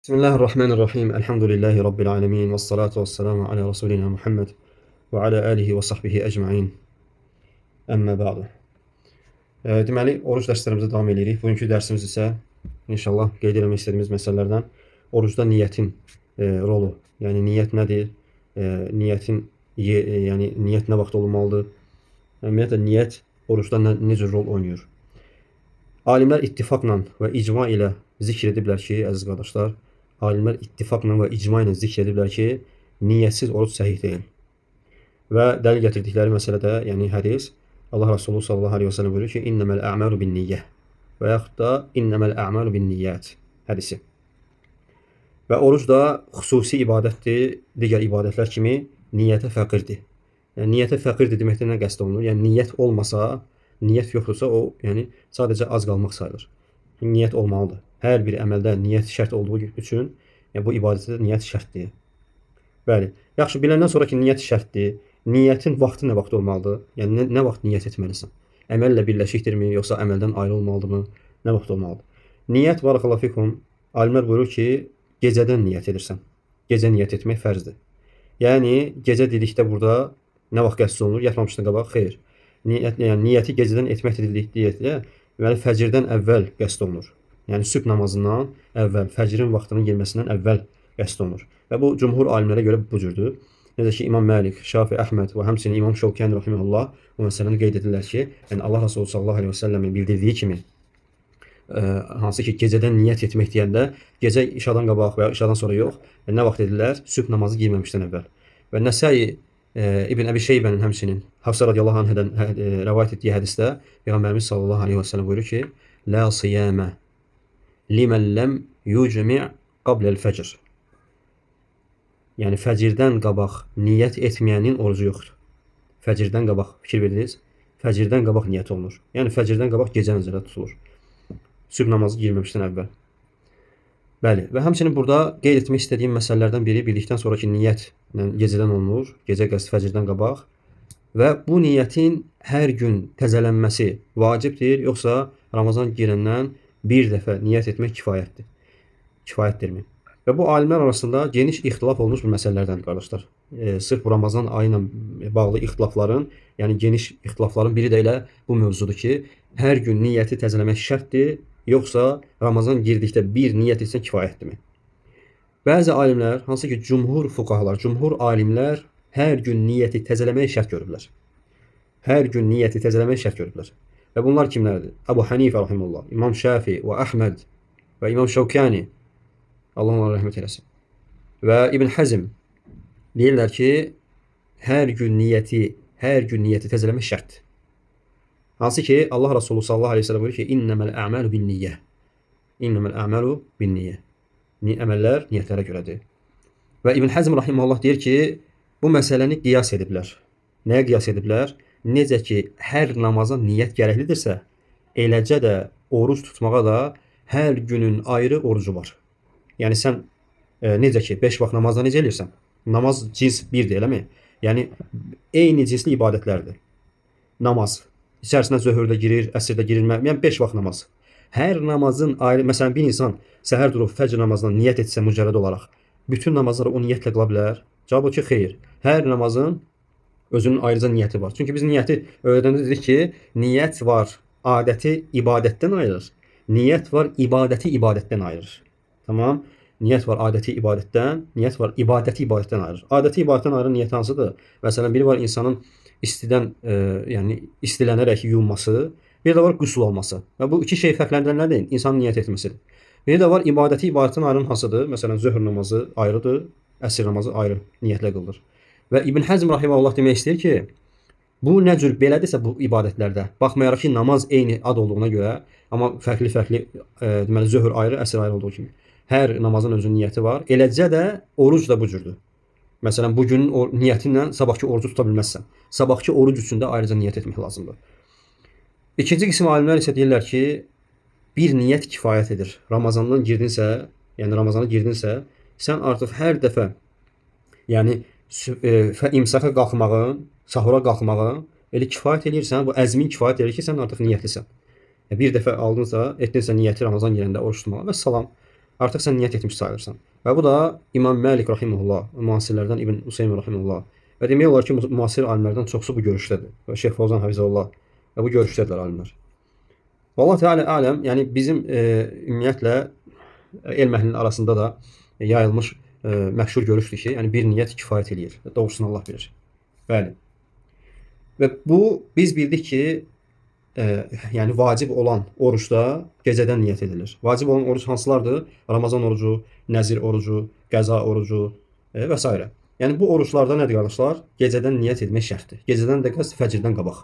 Bismillahirrahmanirrahim. Elhamdülillahi Rabbil alemin. Və salatu və selamu ala Rasulina Muhammed və ala alihi və sahbihi əcmain. Əmmə ba'du. Deməli, oruc dərslərimizə davam edirik. Bugünkü dərsimiz isə inşallah qeyd etmək istədiyimiz məsələlərdən orucda niyyətin rolu. Yəni niyyət nədir? Yəni niyyət nə vaxt olmalıdır? Ümumiyyətlə niyyət orucda necə rol oynayır? Alimlər ittifaqla və icma ilə zikr ediblər ki, əziz qardaşlar, alimlər ittifaqla və icma ilə zikr ediblər ki, niyyətsiz oruc səhih deyil. Və dəlil gətirdikləri məsələdə, yəni hədis, Allah Resulü sallallahu aleyhi və səlləm buyurur ki, İnnəməl ə'məlu bin niyyə və yaxud da İnnəməl ə'məlu bin niyyət hədisi. Və oruc da xüsusi ibadətdir, digər ibadətlər kimi niyyətə fəqirdir. Yəni niyyətə fəqirdir deməkdə nə qəsd olunur? Yəni niyyət olmasa, niyyət yoxdursa o, yəni sadəcə az qalmaq sayılır. Niyyət olmalıdır. Hər bir əməldə niyyət şərt olduğu üçün, yəni bu ibadətdə niyyət şərtdir. Bəli. Yaxşı, biləndən sonra ki, niyyət şərtdir. Niyyətin vaxtı nə vaxt olmalıdır? Yəni nə vaxt niyyət etməlisən? Əməllə birləşikdirmi, yoxsa əməldən ayrı olmalıdırmı? Nə vaxt olmalıdır? Niyyət, barakallahu fikum, alimlər buyurur ki, gecədən niyyət edirsən. Gecə niyyət etmək fərzdir. Yəni gecə dedikdə burada nə vaxt qəsd olunur? Yatmamışdan qabaq, xeyr. Yəni niyyəti gecədən etmək dedikdə, deməli fəcrdən əvvəl qəsd olunur. Yəni sübh namazından əvvəl, fəcrin vaxtının girməsindən əvvəl qəsd olunur. Və bu cümhur alimlərə görə bu cürdür. Necə ki İmam Məlik, Şafi, Əhməd və həmçinin İmam Şevkani rahimehullah bu məsələni qeyd edirlər ki, yəni Allah Resulü sallallahu aleyhi və səlləmin bildirdiyi kimi hansı ki gecədən niyyət etmək deyəndə gecə işadan qabaq və ya işadan sonra yox, nə vaxt edirlər? Sübh namazı girməmişdən əvvəl. Və Nəsai İbn Əbi Şeybənin həmçinin Hafsa radiyallahu anhədən rəvayət etdiyi hədisdə Peyğəmbərimiz sallallahu aleyhi və səlləm buyurur ki, La siyamə limən ləm yucmi' qabləl fəcr. Yəni fəcirdən qabaq niyyət etməyənin orucu yoxdur. Fəcirdən qabaq, fikir verirsiniz, fəcirdən qabaq niyyət olunur. Yəni fəcirdən qabaq gecə nəzərdə tutulur. Sübh namazı girməmişdən əvvəl. Bəli, və həmçinin burada qeyd etmək istədiyim məsələlərdən biri bildikdən sonraki niyyət gecədən olunur, gecə qəsd fəcirdən qabaq və bu niyyətin hər gün təzələnməsi vacibdir, yoxsa Ramazan girəndən bir dəfə niyyət etmək kifayətdir. Kifayətdirmi? Və bu alimlər arasında geniş ixtilaf olmuş bir məsələlərdən qardaşlar. Sırf bu Ramazan ayı ilə bağlı ixtilafların, yəni geniş ixtilafların biri də elə bu mövzudur ki, hər gün niyyəti təzələmək şərtdir, yoxsa Ramazan girdikdə bir niyyət etsən kifayətdirmi? Bəzi alimlər, hansı ki cümhur fuqahalar, cümhur alimlər hər gün niyyəti təzələmək şərt görüblər. Hər gün niyyəti təzələmək şərt görüblər. Və bunlar kimlərdir? Əbu Hanifə rahimehullah, İmam Şafi və Əhməd və İmam Şevkani, Allah onlara rəhmət eləsin. Və İbn Həzm deyirlər ki, hər gün niyyəti təzələmək şərtdir. Hansı ki Allah Resulü sallallahu aleyhi ve sellem buyurur ki, İnnəməl ə'məlu bin niyyə. İnnəməl ə'məlu bin niyyə. Əməllər niyyətlərə görədir. Və İbn Həzm rahimehullah deyir ki, bu məsələni qiyas ediblər. Nəyə qiyas ediblər? Necə ki hər namaza niyyət gərəklidirsə, eləcə də oruc tutmağa da hər günün ayrı orucu var. Yəni sən necə ki 5 vaxt namazda necə eləyirsən? Namaz cins birdir, eləmi? Yəni eyni cinsli ibadətlərdir. Namaz içərisinə zöhrdə girir, əsrdə girilmə, yəni 5 vaxt namaz. Hər namazın ayrı, məsələn bir insan səhər durub fəcr namazından niyyət etsə mücərrəd olaraq, bütün namazları o niyyətlə qıla bilər? Cavabı ki, xeyr. Hər namazın özünün ayrıca niyyəti var. Çünki biz niyyəti öyrədəndə dedik ki, niyyət var, adəti ibadətdən ayırır. Niyyət var, ibadəti ibadətdən ayırır. Tamam? Niyyət var adəti ibadətdən, niyyət var ibadəti ibadətdən ayırır. Adəti ibadətdən ayıran niyyət hansıdır? Məsələn, biri var insanın istidən, yəni istilənərək yuyunması, bir də var qüsul olması. Və bu iki şey fərqləndirən nədir? İnsanın niyyət etməsidir. Bir də var ibadəti ibadətdən ayıran hansıdır? Məsələn, zöhr namazı ayrıdır, əsr namazı ayrı niyyətlə qılınır. Və İbn Həzm rahimehullah demək istəyir ki, bu nə cür belədirsə bu ibadətlərdə, baxmayaraq ki, namaz eyni ad olduğuna görə, amma fərqli deməli zöhr ayrı, əsr ayrı olduğu kimi. Hər namazın özünün niyyəti var. Eləcə də oruc da bu cürdür. Məsələn, bugünün niyyətinlə sabahki orucu tuta bilməzsən. Sabahki oruc üçün də ayrıca niyyət etmək lazımdır. İkinci qism alimlər isə deyirlər ki, bir niyyət kifayət edir. Ramazandan girdinsə, yəni Ramazana girdinsə, sən artıq hər dəfə, yəni imsaka qalxmağın, sahura qalxmağın elə kifayət edirsən, bu əzmin kifayət edir ki, sən artıq niyyətlisən. Bir dəfə aldınsa, etdinsə niyyəti Ramazan girəndə oruç tutmağa və salam. Artıq sən niyyət etmiş sayılırsan. Və bu da İmam Məlik rahimehullah, müasirlərdən İbn Useym rahimehullah və demək olar ki, müasir alimlərdən çoxsu bu görüşdədir. Və Şeyx Fawzan hafizehullah və bu görüşdədirlər alimlər. Vallahu Teala aləm, yəni bizim ümumiyyətlə elm əhlinin arasında da yayılmış məşhur görüşdür ki, yəni bir niyyət kifayət eləyir. Doğrusunu Allah bilir. Bəli. Və bu biz bildik ki, yəni vacib olan oruçda gecədən niyyət edilir. Vacib olan oruç hansılardır? Ramazan orucu, nəzir orucu, qəza orucu və s. Yəni bu oruçlarda nədir qardaşlar? Gecədən niyyət etmək şərtdir. Gecədən də qəsd fəcrdən qabaq.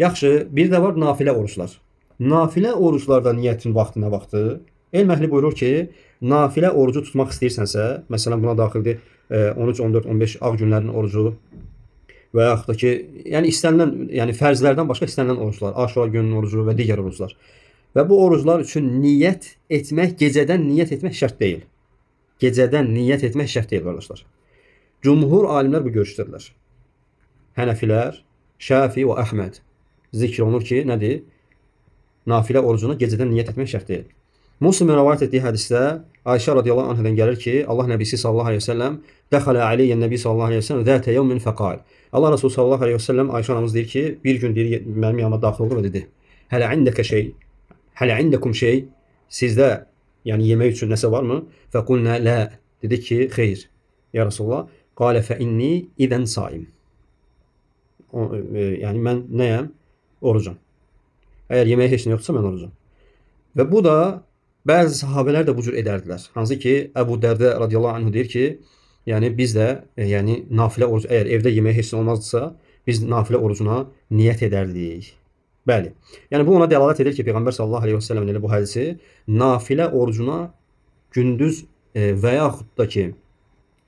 Yaxşı, bir də var nafilə oruçlar. Nafilə oruçlarda niyyətin vaxtı nə vaxtdır? Elm əhli buyurur ki, nafilə orucu tutmaq istəyirsənsə, məsələn buna daxildir 13, 14, 15 ağ günlərin orucu və yaxud da ki, yəni istənilən, yəni fərzlərdən başqa istənilən oruclar, Aşura gününün orucu və digər oruclar. Və bu oruclar üçün niyyət etmək, gecədən niyyət etmək şərt deyil. Gecədən niyyət etmək şərt deyil qardaşlar. Cumhur alimlər bu görüşdədirlər. Hənəfilər, Şafi və Əhməd zikr olunur ki, nədir? Nafilə orucuna gecədən niyyət etmək şərt deyil. Muslimin rivayet etdiyi hədisdə Ayşə radiyallahu anhadan gəlir ki, Allah Nəbisi sallallahu aleyhi ve sellem dəxələ aleyyən Nəbi sallallahu aleyhi ve sellem zətə yevmin fəqal. Allah Resulü sallallahu aleyhi ve sellem Ayşə anamız deyir ki, bir gün deyir, mənim yanıma daxil oldu və dedi, hələ indəkə şey, hələ indəkum şey, sizdə yəni yemək üçün nəsə varmı? Fəqulnə lə, dedi ki, xeyr. Ya Resulullah, qalə fə inni idən saim. Yəni mən nəyəm? Orucam. Əgər yeməyə heç nə yoxdursa mən orucam. Və bu da bəzi sahabələr də bu cür edərdilər. Hansı ki, Əbu Dərdə radiyallahu anhu deyir ki, yəni biz də yəni nafilə orucu, əgər evdə yeməyə heç nə olmazdısa, biz nafilə orucuna niyyət edərdik. Bəli. Yəni bu ona dəlalət edir ki, Peyğəmbər sallallahu əleyhi və səlləmin elə bu hədisi nafilə orucuna gündüz və yaxud da ki,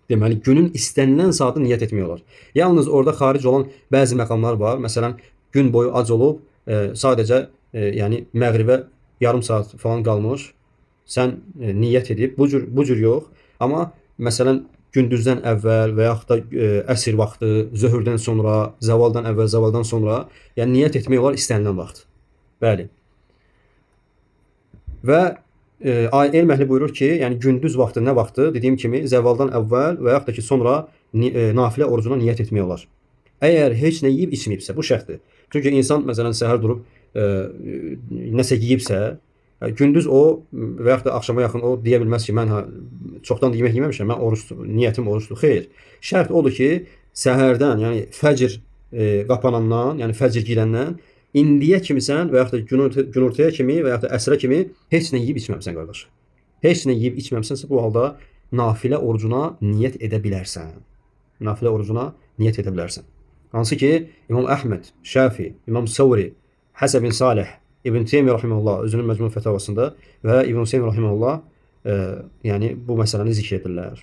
deməli günün istənilən saatı niyyət etmək olar. Yalnız orada xaric olan bəzi məqamlar var. Məsələn, gün boyu ac olub, sadəcə yəni məğribə yarım saat falan qalmış, sən niyyət edib, bu cür yox. Amma məsələn, gündüzdən əvvəl və yaxud da əsr vaxtı, zöhrdən sonra, zavaldan əvvəl, zavaldan sonra, yəni niyyət etmək olar istənilən vaxt. Bəli. Və elm əhli buyurur ki, yəni gündüz vaxtı nə vaxtı? Dediyim kimi, zəvaldan əvvəl və yaxud da ki, sonra nafilə orucuna niyyət etmək olar. Əgər heç nə yeyib içməyibsə, bu şərtdir. Çünki insan məsələn səhər durub nəsə yeyibsə, gündüz o və yaxud da axşama yaxın o deyə bilməz ki, mən çoxdan da yemək yeməmişəm, mən orucdur, niyyətim orucdur. Xeyr. Şərt odur ki, səhərdən, yəni fəcr qapanandan, yəni fəcr girəndən indiyə kimisən və yaxud da günortaya kimi və yaxud da əsrə kimi heç nə yeyib içməmisən qardaş. Heç nə yeyib içməmisənsə bu halda nafilə orucuna niyyət edə bilərsən. Nafilə orucuna niyyət edə bilərsən. Hansı ki, İmam Əhməd, Şafi, İmam Savri, Həsən bin Salih, İbn Teymiyyə rahimehullah özünün Məcmu fətavasında və İbn Hüseyn rahimehullah yəni bu məsələni zikr edirlər.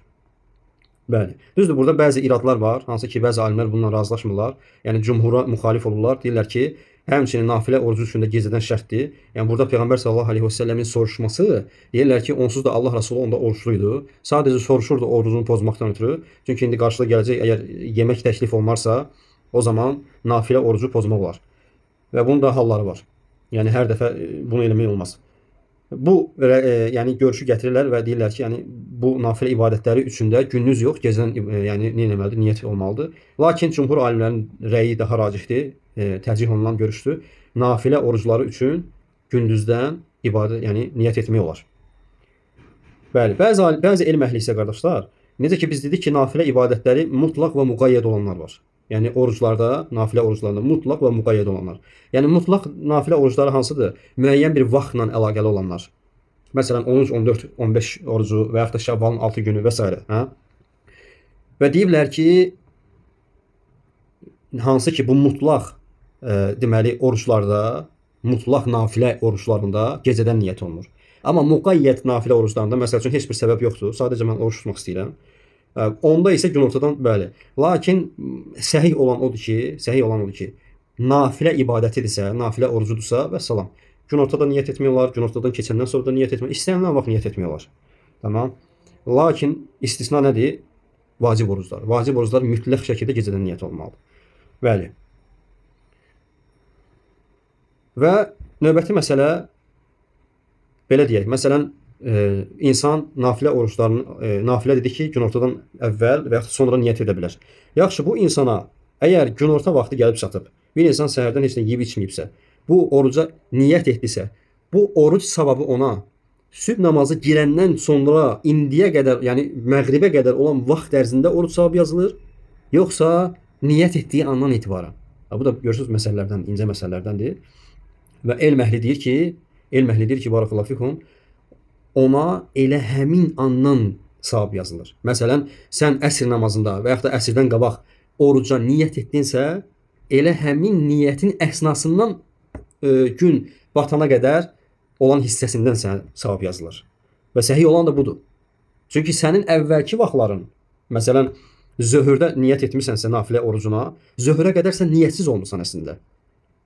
Bəli. Düzdür, burada bəzi iradlar var, hansı ki, bəzi alimlər bununla razılaşmırlar. Yəni cümhura müxalif olurlar. Deyirlər ki, həmçinin nafilə orucu üçün də gecədən şərtdir. Yəni burada Peyğəmbər sallallahu əleyhi və səlləmin soruşması, deyirlər ki, onsuz da Allah Rəsulu onda oruçluydu. Sadəcə soruşurdu orucunu pozmaqdan ötürü. Çünki indi qarşıda gələcək, əgər yemək təklif olunarsa, o zaman nafilə orucu pozmaq olar. Və bunun da halları var. Yəni hər dəfə bunu eləmək olmaz. Bu yəni görüşü gətirirlər və deyirlər ki, yəni bu nafilə ibadətləri üçün də gündüz yox, gecədən yəni nə etməlidir, niyyət olmalıdır. Lakin cümhur alimlərin rəyi daha racihdir, tərcih olunan görüşdür. Nafilə orucları üçün gündüzdən ibadət, yəni niyyət etmək olar. Bəli, bəzi elm əhli isə qardaşlar, necə ki biz dedik ki, nafilə ibadətləri mutlaq və müqayyəd olanlar var. Yəni oruclarda, nafilə oruclarında mutlaq və müqayyəd olanlar. Yəni mutlaq nafilə orucları hansıdır? Müəyyən bir vaxtla əlaqəli olanlar. Məsələn 13, 14, 15 orucu və yaxud da Şəvvalın 6 günü və s. Hə? Və deyiblər ki, hansı ki bu mutlaq deməli oruclarda, mutlaq nafilə oruclarında gecədən niyyət olunur. Amma müqayyəd nafilə oruclarında məsəl üçün heç bir səbəb yoxdur. Sadəcə mən oruç tutmaq istəyirəm. Onda isə günortadan bəli. Lakin səhih olan odur ki, nafilə ibadətidirsə, nafilə orucudursa və salam. Günortada niyyət etmək olar, günortadan keçəndən sonra da niyyət etmək, istənilən vaxt niyyət etmək olar. Tamam. Lakin istisna nədir? Vacib oruclar. Vacib oruclar mütləq şəkildə gecədən niyyət olmalıdır. Bəli. Və növbəti məsələ belə deyək. Məsələn, insan nafilə oruçlarını, nafilə dedi ki, günortadan əvvəl və yaxud sonra niyyət edə bilər. Yaxşı, bu insana əgər günorta vaxtı gəlib çatıb, bir insan səhərdən heç nə yeyib içməyibsə, bu oruca niyyət etdisə, bu oruc savabı ona sübh namazı girəndən sonra indiyə qədər, yəni məğribə qədər olan vaxt ərzində oruc savabı yazılır, yoxsa niyyət etdiyi andan etibarən. Bu da görürsüz məsələlərdən, incə məsələlərdəndir. Və elm əhli deyir ki, barakallahu fikum, ona elə həmin andan savab yazılır. Məsələn, sən əsr namazında və yaxud da əsrdən qabaq oruca niyyət etdinsə, elə həmin niyyətin əsnasından gün batana qədər olan hissəsindən sənə savab yazılır. Və səhih olan da budur. Çünki sənin əvvəlki vaxtların, məsələn, zöhrdə niyyət etmisənsə nafilə orucuna, zöhrə qədər sən niyyətsiz olmusan əslində.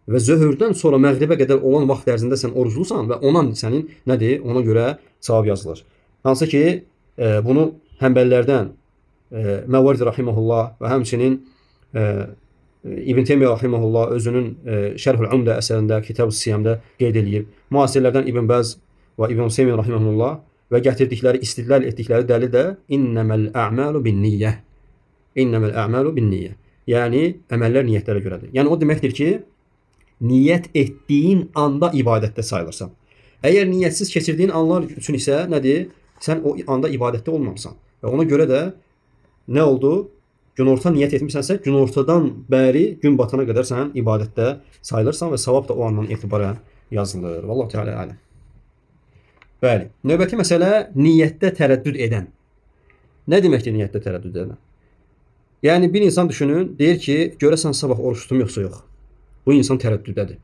Və zöhrdən sonra məğribə qədər olan vaxt ərzində sən oruclusan və ona sənin nədir? Ona görə savab yazılır. Hansı ki, bunu Həmbəlilərdən Məvardi rahimehullah və həmçinin İbn Teymiyyə rahimehullah özünün Şərhül Umdə əsərində, Kitab-ı Siyamda qeyd edib. Müasirlərdən İbn Bəz və İbn Hüseyn rahimehullah və gətirdikləri, istidlal etdikləri dəlil də innəməl a'malu bin-niyyə. İnnəməl a'malu bin-niyyə. Yəni əməllər niyyətlərə görədir. Yəni o deməkdir ki, niyyət etdiyin anda ibadətdə sayılırsan. Əgər niyyətsiz keçirdiyin anlar üçün isə nədir? Sən o anda ibadətdə olmamısan. Və ona görə də nə oldu? Günorta niyyət etmisənsə, günortadan bəri gün batana qədər sən ibadətdə sayılırsan və savab da o andan etibarən yazılır. Vallahu Teala aləm. Bəli. Növbəti məsələ niyyətdə tərəddüd edən. Nə deməkdir niyyətdə tərəddüd edən? Yəni bir insan düşünün, deyir ki, görəsən sabah oruç tutum yoxsa yox. Bu insan tərəddüddədir.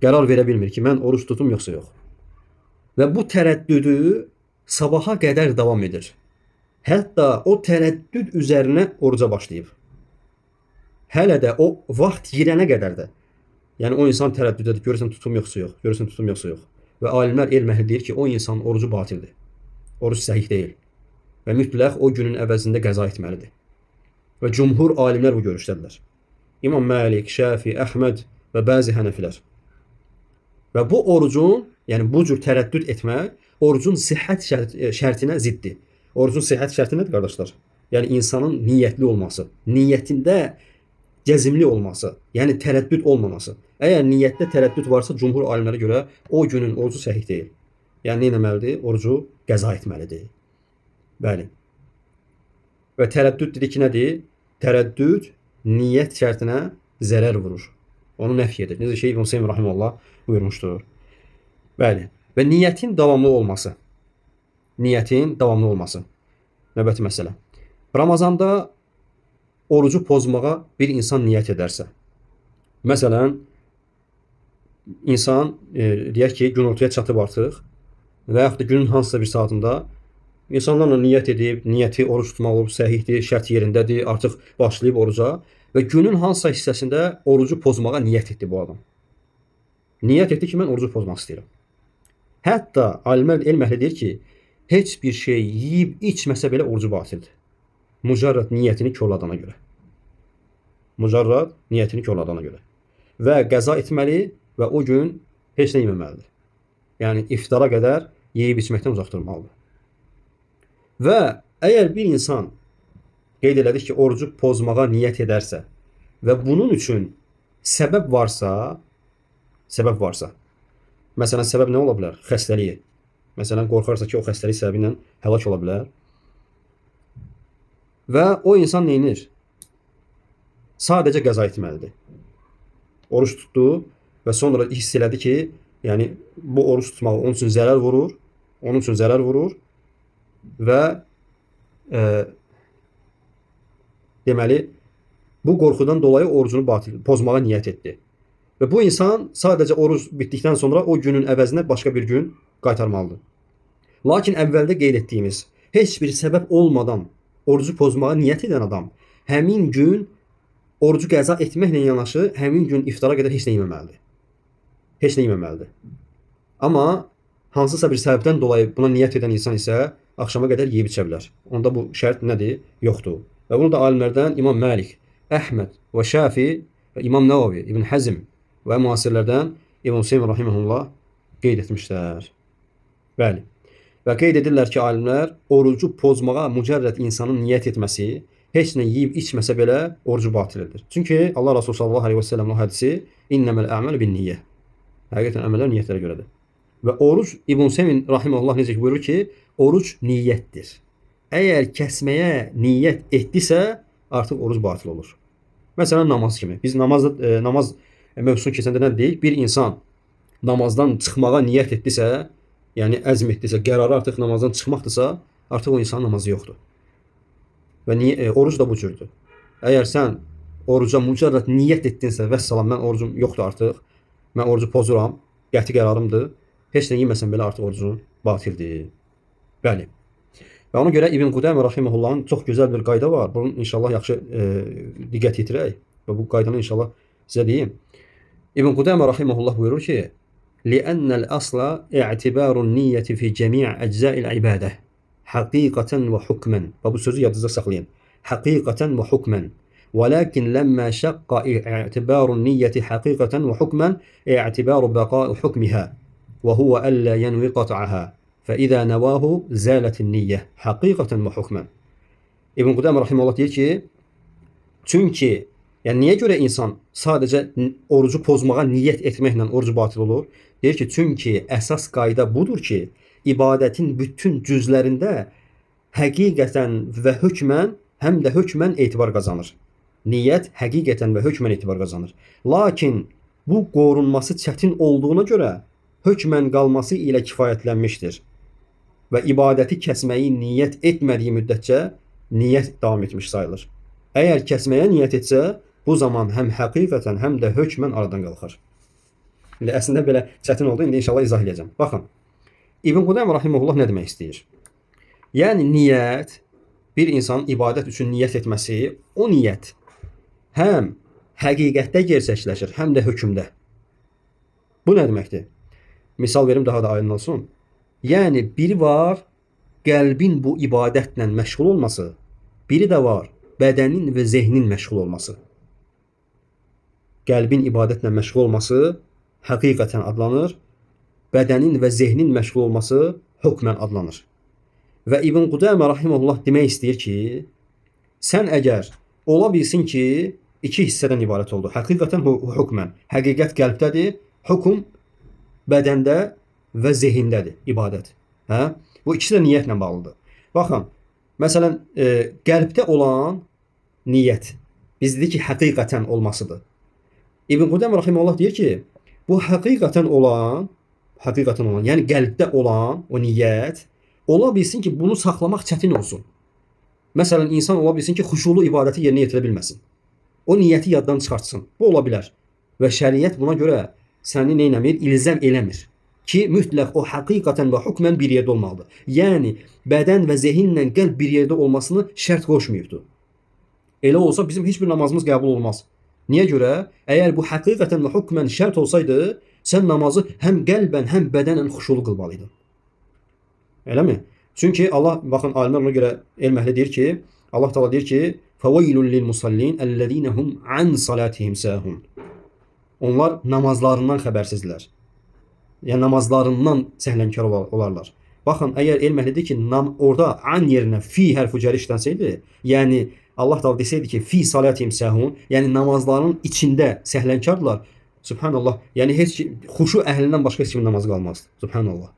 Qərar verə bilmir ki, mən oruç tutum yoxsa yox. Və bu tərəddüdü sabaha qədər davam edir. Hətta o tərəddüd üzərinə oruca başlayıb. Hələ də o vaxt girənə qədər də. Yəni o insan tərəddüddədir, görürsən tutum yoxsa yox, görürsən tutum yoxsa yox. Və alimlər elm əhli deyir ki, o insanın orucu batildir. Oruc səhih deyil. Və mütləq o günün əvəzində qəza etməlidir. Və cümhur alimlər bu görüşdədirlər. İmam Malik, Şafi, Əhməd və bəzi Hənəfilər. Və bu orucun, yəni bu cür tərəddüd etmək, orucun sihhət şərtinə ziddir. Orucun sihhət şərti nədir, qardaşlar? Yəni insanın niyyətli olması, niyyətində cəzimli olması, yəni tərəddüd olmaması. Əgər niyyətdə tərəddüd varsa, cümhur alimlərə görə o günün orucu səhih deyil. Yəni nə etməlidir? Orucu qəza etməlidir. Bəli. Və tərəddüd dedik ki, nədir? Tərəddüd niyyət şərtinə zərər vurur. Onu nəfi edir. Necə ki, İbn Hüseyn rahimehullah buyurmuşdur. Bəli. Və niyyətin davamlı olması. Niyyətin davamlı olması. Növbəti məsələ. Ramazanda orucu pozmağa bir insan niyyət edərsə. Məsələn, insan deyək ki, günortaya çatıb artıq və yaxud da günün hansısa bir saatında insanlarla niyyət edib, niyyəti oruç tutmaq olub, səhihdir, şərt yerindədir, artıq başlayıb oruca və günün hansısa hissəsində orucu pozmağa niyyət etdi bu adam. Niyyət etdi ki, mən orucu pozmaq istəyirəm. Hətta alimlər elm əhli deyir ki, heç bir şey yeyib içməsə belə orucu batildir. Mücərrəd niyyətini korladana görə. Mücərrəd niyyətini korladana görə. Və qəza etməli və o gün heç nə yeməməlidir. Yəni iftara qədər yeyib içməkdən uzaq durmalıdır. Və əgər bir insan qeyd elədik ki, orucu pozmağa niyyət edərsə və bunun üçün səbəb varsa, məsələn, səbəb nə ola bilər? Xəstəliyi. Məsələn, qorxarsa ki, o xəstəlik səbəbi ilə həlak ola bilər. Və o insan neynir? Sadəcə qəza etməlidir. Oruç tutdu və sonra hiss elədi ki, yəni bu oruç tutmaq onun üçün zərər vurur, və deməli bu qorxudan dolayı orucunu pozmağa niyyət etdi. Və bu insan sadəcə oruc bitdikdən sonra o günün əvəzinə başqa bir gün qaytarmalıdır. Lakin əvvəldə qeyd etdiyimiz heç bir səbəb olmadan orucu pozmağa niyyət edən adam həmin gün orucu qəza etməklə yanaşı həmin gün iftara qədər heç nə yeməməlidir. Heç nə yeməməlidir. Amma hansısa bir səbəbdən dolayı buna niyyət edən insan isə axşama qədər yeyib içə bilər. Onda bu şərt nədir? Yoxdur. Və bunu da alimlərdən İmam Malik, Əhməd və Şafi və İmam Nəvavi, İbn Həzm və müasirlərdən İbn Hüseyn rahimehullah qeyd etmişlər. Bəli. Və qeyd edirlər ki, alimlər orucu pozmağa mücərrəd insanın niyyət etməsi, heç nə yeyib içməsə belə orucu batil edir. Çünki Allah Resulü sallallahu əleyhi və səlləm o hədisi "İnneməl a'malu bin-niyyə." Həqiqətən əməllər niyyətlərə görədir. Və oruc İbn Semin rahimehullah necə buyurur ki, oruc niyyətdir. Əgər kəsməyə niyyət etdisə, artıq oruc batil olur. Məsələn namaz kimi. Biz namaz mövzusunu keçəndə nə dedik? Bir insan namazdan çıxmağa niyyət etdisə, yəni əzm etdisə, qərarı artıq namazdan çıxmaqdırsa, artıq o insanın namazı yoxdur. Və oruc da bu cürdür. Əgər sən oruca mücərrəd niyyət etdinsə, vəssalam, mən orucum yoxdur artıq, mən orucu pozuram, qəti qərarımdır, heç nə yeməsən belə artıq orucun batildir. Bəli. Və ona görə İbn Qudamə rahimehullahın çox gözəl bir qayda var. Bunun inşallah yaxşı diqqət yetirək və bu qaydanı inşallah sizə deyim. İbn Qudamə rahimehullah buyurur ki, لأن الأصل اعتبار النية في جميع أجزاء العبادة حقيقة وحكما. فبو sözü yadınızda saxlayın. حقيقة وحكما. ولكن لما شق اعتبار النية حقيقة وحكما اعتبار بقاء حكمها وهو ألا ينوي قطعها فإذا نواه زالت النية حقيقة وحكما. İbn Qudamə rahimehullah deyir ki, çünki yəni niyə görə insan sadəcə orucu pozmağa niyyət etməklə orucu batil olur? Deyir ki, çünki əsas qayda budur ki, ibadətin bütün cüzlərində həqiqətən və hökmən, həm də hökmən etibar qazanır. Niyyət həqiqətən və hökmən etibar qazanır. Lakin bu qorunması çətin olduğuna görə hökmən qalması ilə kifayətlənmişdir. Və ibadəti kəsməyi niyyət etmədiyi müddətcə niyyət davam etmiş sayılır. Əgər kəsməyə niyyət etsə, bu zaman həm həqiqətən, həm də hökmən aradan qalxar. İndi əslində belə çətin oldu, indi inşallah izah edəcəm. Baxın, İbn Qudamə rahimehullah nə demək istəyir? Yəni niyyət, bir insanın ibadət üçün niyyət etməsi, o niyyət həm həqiqətdə gerçəkləşir, həm də hökmdə. Bu nə deməkdir? Misal verim, daha da aydın olsun. Yəni biri var, qəlbin bu ibadətlə məşğul olması, biri də var, bədənin və zehnin məşğul olması. Qəlbin ibadətlə məşğul olması həqiqətən adlanır, bədənin və zehnin məşğul olması hökmən adlanır. Və İbn Qudamə rahimehullah demək istəyir ki, sən əgər ola bilsin ki, iki hissədən ibarət oldu. Həqiqətən hökmən. Həqiqət qəlbdədir, hökm bədəndə və zehindədir ibadət. Hə? Bu ikisi də niyyətlə bağlıdır. Baxın, məsələn, qəlbdə olan niyyət, biz dedik ki, həqiqətən olmasıdır. İbn Qudamə rahimehullah deyir ki, bu həqiqətən olan, yəni qəlbdə olan o niyyət, ola bilsin ki, bunu saxlamaq çətin olsun. Məsələn, insan ola bilsin ki, xuşulu ibadəti yerinə yetirə bilməsin. O niyyəti yaddan çıxartsın. Bu ola bilər. Və şəriət buna görə səni neynəmir? İlzəm eləmir. Ki, mütləq o həqiqətən və hökmən bir yerdə olmalıdır. Yəni, bədən və zehinlə qəlb bir yerdə olmasını şərt qoşmayıbdır. Elə olsa bizim heç bir namazımız qəbul olmaz. Niyə görə? Əgər bu həqiqətən və hökmən şərt olsaydı, sən namazı həm qəlbən, həm bədənən xuşulu qılmalıydın. Eləmi? Çünki Allah, baxın, alimlər ona görə elm əhli deyir ki, Allah Teala deyir ki, فَوَيْلٌ لِلْمُصَلِّينَ الَّذ۪ينَ هُمْ عَنْ صَلَاتِهِمْ سَاهُونَ. Onlar namazlarından xəbərsizlər. Yəni namazlarından səhlənkar olarlar. Baxın, əgər elm əhli deyir ki, orada an yerinə fi hərfi cəri işlənsəydi, yəni Allah Teala desəydi ki, fi salatihim sahun, yəni namazların içində səhlənkardırlar. Subhanallah. Yəni heç xuşu əhlindən başqa heç kimin namazı qalmazdı. Subhanallah.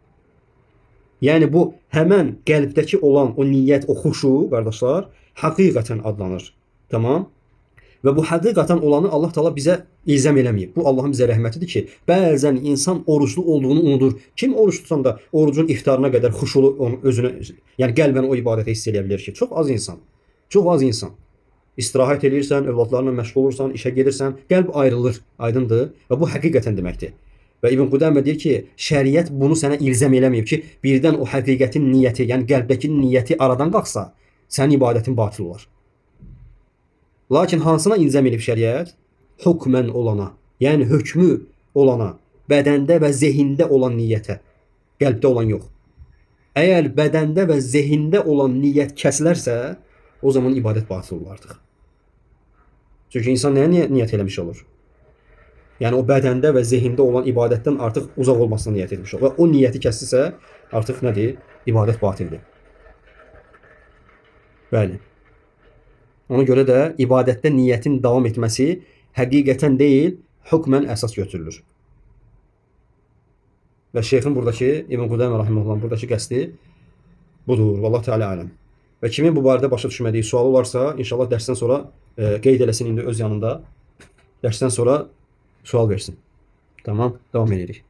Yəni bu həmən qəlbdəki olan o niyyət, o xuşu, qardaşlar, həqiqətən adlanır. Tamam? Və bu həqiqətən olanı Allah Teala bizə ilzam eləməyib. Bu Allahın bizə rəhmətidir ki, bəzən insan oruclu olduğunu unudur. Kim oruç tutan da orucun iftarına qədər xuşulu özünü, yəni qəlbən o ibadəti hiss edə bilər ki, çox az insan. Çox az insan. İstirahət edirsən, övladlarla məşğul olursan, işə gedirsən, qəlb ayrılır, aydındır. Və bu həqiqətən deməkdir. Və İbn Qudamə deyir ki, şəriət bunu sənə ilzam eləməyib ki, birdən o həqiqətin niyyəti, yəni qəlbdəki niyyəti aradan qalxsa, sənin ibadətin batil olar. Lakin hansına ilzam edib şəriət? Hökmən olana, yəni hökmü olana, bədəndə və zehində olan niyyətə, qəlbdə olan yox. Əgər bədəndə və zehində olan niyyət kəsilərsə, o zaman ibadət batil olur artıq. Çünki insan nəyə niyyət eləmiş olur? Yəni o bədəndə və zehində olan ibadətdən artıq uzaq olmasına niyyət etmiş olur. Və o niyyəti kəsdirsə, artıq nədir? ibadət batildir. Bəli. Ona görə də ibadətdə niyyətin davam etməsi həqiqətən deyil, hökmən əsas götürülür. Və şeyxin buradakı, İbn Qudaymə rahimehullahın buradakı qəsdi budur. Vallahu Teala aləm. Və kimin bu barədə başa düşmədiyi sualı varsa, inşallah dərsdən sonra qeyd eləsin indi öz yanında. Dərsdən sonra sual versin. Tamam, davam edirik.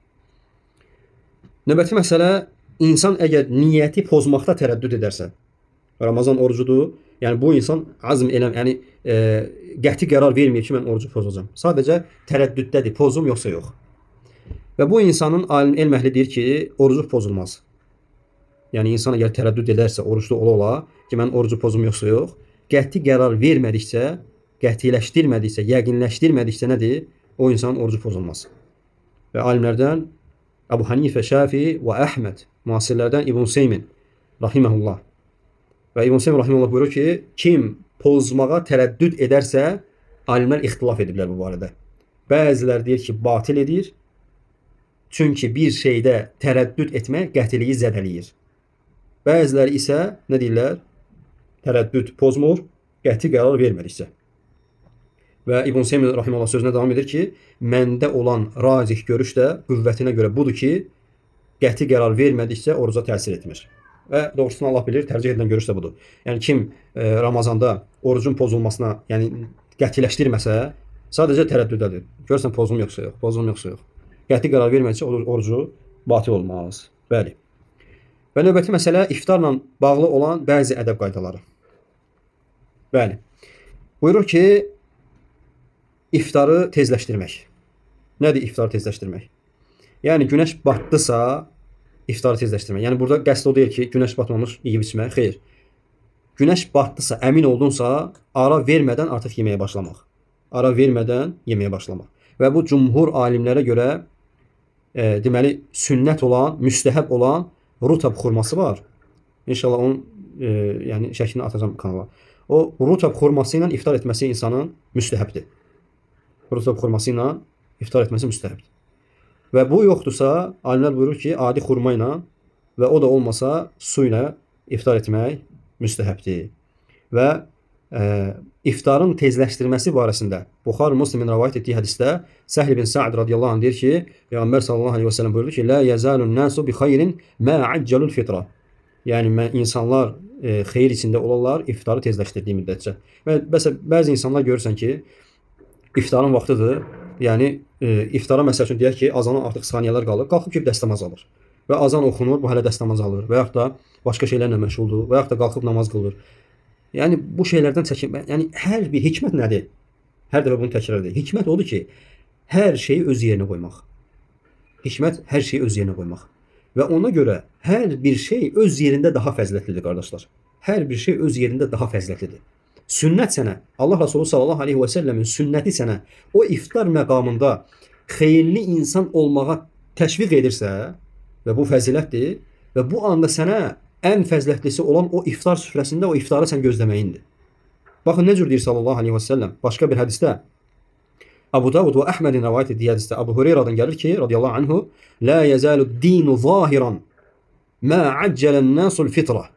Növbəti məsələ, insan əgər niyyəti pozmaqda tərəddüd edərsə, Ramazan orucudur, yəni bu insan azm eləm, yəni qəti qərar vermir ki, mən orucu pozacağam. Sadəcə tərəddüddədir, pozum yoxsa yox. Və bu insanın alim elm əhli deyir ki, orucu pozulmaz. Yəni insan əgər tərəddüd edərsə, oruclu ola ki, mən orucu pozum yoxsa yox, qəti qərar vermədikcə, qətiləşdirmədikcə, yəqinləşdirmədikcə nədir? O insanın orucu pozulmaz. Və alimlərdən Əbu Hanifə, Şafi və Əhməd, müasirlərdən İbn Seymin rahimehullah. Və İbn Seymin rahimehullah buyurur ki, kim pozmağa tərəddüd edərsə, alimlər ixtilaf ediblər bu barədə. Bəzilər deyir ki, batil edir. Çünki bir şeydə tərəddüd etmək qətiliyi zədələyir. Bəziləri isə nə deyirlər? Tərəddüd pozmur, qəti qərar vermədikcə. Və İbn Seymin rahimehullah sözünə davam edir ki, məndə olan racih görüş də qüvvətinə görə budur ki, qəti qərar vermədikcə oruca təsir etmir. Və doğrusunu Allah bilir, tərcih edilən görüş də budur. Yəni kim Ramazanda orucun pozulmasına, yəni qətiləşdirməsə, sadəcə tərəddüddədir. Görürsən pozum yoxsa yox, pozum yoxsa yox. Qəti qərar vermədikcə orucu batil olmaz. Bəli. Və növbəti məsələ iftarla bağlı olan bəzi ədəb qaydaları. Bəli. Buyurur ki, iftarı tezləşdirmək. Nədir iftarı tezləşdirmək? Yəni günəş batdısa iftarı tezləşdirmək. Yəni burada qəsd o deyil ki, günəş batmamış yeyib içmək. Xeyr. Günəş batdısa, əmin oldunsa, ara vermədən artıq yeməyə başlamaq. Ara vermədən yeməyə başlamaq. Və bu cumhur alimlərə görə deməli sünnət olan, müstəhəb olan rutab xurması var. İnşallah onun yəni şəklini atacağım kanala. O rutab xurması ilə iftar etməsi insanın müstəhəbdir. Rutab xurması ilə iftar etməsi müstəhəbdir. Və bu yoxdursa, alimlər buyurur ki, adi xurma ilə və o da olmasa su ilə iftar etmək müstəhəbdir. Və iftarın tezləşdirməsi barəsində Buxari Müslimin rivayet etdiyi hədisdə Səhl ibn Sa'd radiyallahu anh deyir ki, Peyğəmbər sallallahu aleyhi və səlləm buyurdu ki, la yazalun nasu bi xeyrin ma accelul fitra. Yəni insanlar xeyir içində olarlar iftarı tezləşdirdiyi müddətcə. Və bəzi insanlar görürsən ki, iftarın vaxtıdır. Yəni iftara məsəl üçün deyək ki, azana artıq saniyələr qalır, qalxıb ki, dəstəmaz alır. Və azan oxunur, bu hələ dəstəmaz alır. Və yaxud da başqa şeylərlə məşğuldur, və yaxud da qalxıb namaz qılır. Yəni bu şeylərdən çəkinmək. Yəni hər bir hikmət nədir? Hər dəfə bunu təkrar edir. Hikmət odur ki, hər şeyi öz yerinə qoymaq. Hikmət hər şeyi öz yerinə qoymaq. Və ona görə hər bir şey öz yerində daha fəzilətlidir, qardaşlar. Hər bir şey öz yerində daha fəzilətlidir. Sünnət sənə, Allah Resulü sallallahu aleyhi və səlləmin sünnəti sənə o iftar məqamında xeyirli insan olmağa təşviq edirsə və bu fəzilətdir və bu anda sənə ən fəzlətlisi olan o iftar süfrəsində o iftarı sən gözləməyindir. Baxın nə cür deyir sallallahu aleyhi və səlləm. Başqa bir hədisdə Abu Davud və Əhmədin rivayet etdiyi hədisdə Abu Hureyradan gəlir ki, radiyallahu anhu, la yazalu dinu zahiran ma accələn nasul fitra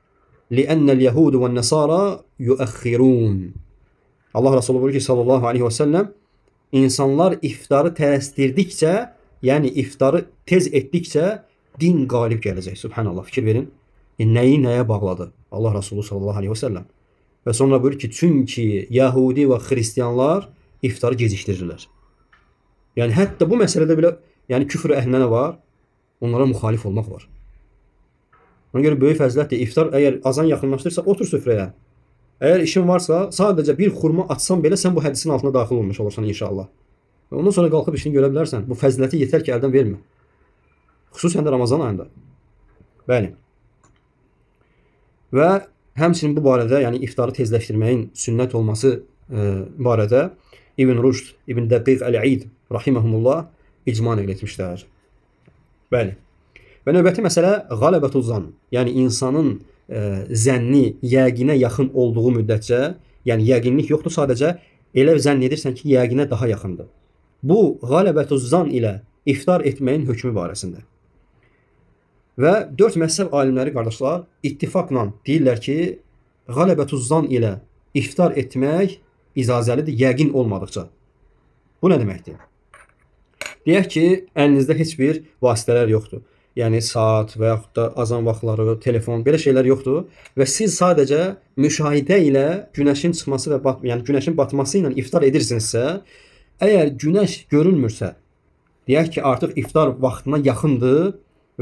li'annəl yəhudu və nəsara yuəxxirun. Allah Resulü buyurur ki, sallallahu aleyhi və səlləm, insanlar iftarı tələsdirdikcə, yəni iftarı tez etdikcə din qalib gələcək. Subhanallah, fikir verin. Nəyi nəyə bağladı Allah Resulü sallallahu aleyhi və səlləm. Və sonra buyurur ki, çünki Yahudi və Xristiyanlar iftarı gecikdirirlər. Yəni hətta bu məsələdə belə, yəni küfr əhlinə var, onlara müxalif olmaq var. Ona görə böyük fəzilətdir. İftar əgər azan yaxınlaşdırsa, otur süfrəyə. Əgər işin varsa, sadəcə bir xurma atsan belə sən bu hədisin altına daxil olmuş olursan inşallah. Və ondan sonra qalxıb işini görə bilərsən. Bu fəziləti yetər ki, əldən vermə. Xüsusən də Ramazan ayında. Bəli. Və həmçinin bu barədə, yəni iftarı tezləşdirməyin sünnət olması barədə İbn Rüşd, İbn Dəqiq Əl-İd rahimehumullah icma nəql etmişlər. Bəli. Və növbəti məsələ qələbətuz zan. Yəni insanın zənni yəqinə yaxın olduğu müddətcə, yəni yəqinlik yoxdur, sadəcə elə zənn edirsən ki, yəqinə daha yaxındır. Bu qələbətuz zan ilə iftar etməyin hökmü barəsində. Və dörd məzhəb alimləri qardaşlar ittifaqla deyirlər ki, qələbətuz zan ilə iftar etmək icazəlidir, yəqin olmadıqca. Bu nə deməkdir? Deyək ki, əlinizdə heç bir vasitələr yoxdur. Yəni saat və yaxud da azan vaxtları, telefon, belə şeylər yoxdur və siz sadəcə müşahidə ilə günəşin çıxması və yəni günəşin batması ilə iftar edirsinizsə, əgər günəş görünmürsə, deyək ki, artıq iftar vaxtına yaxındır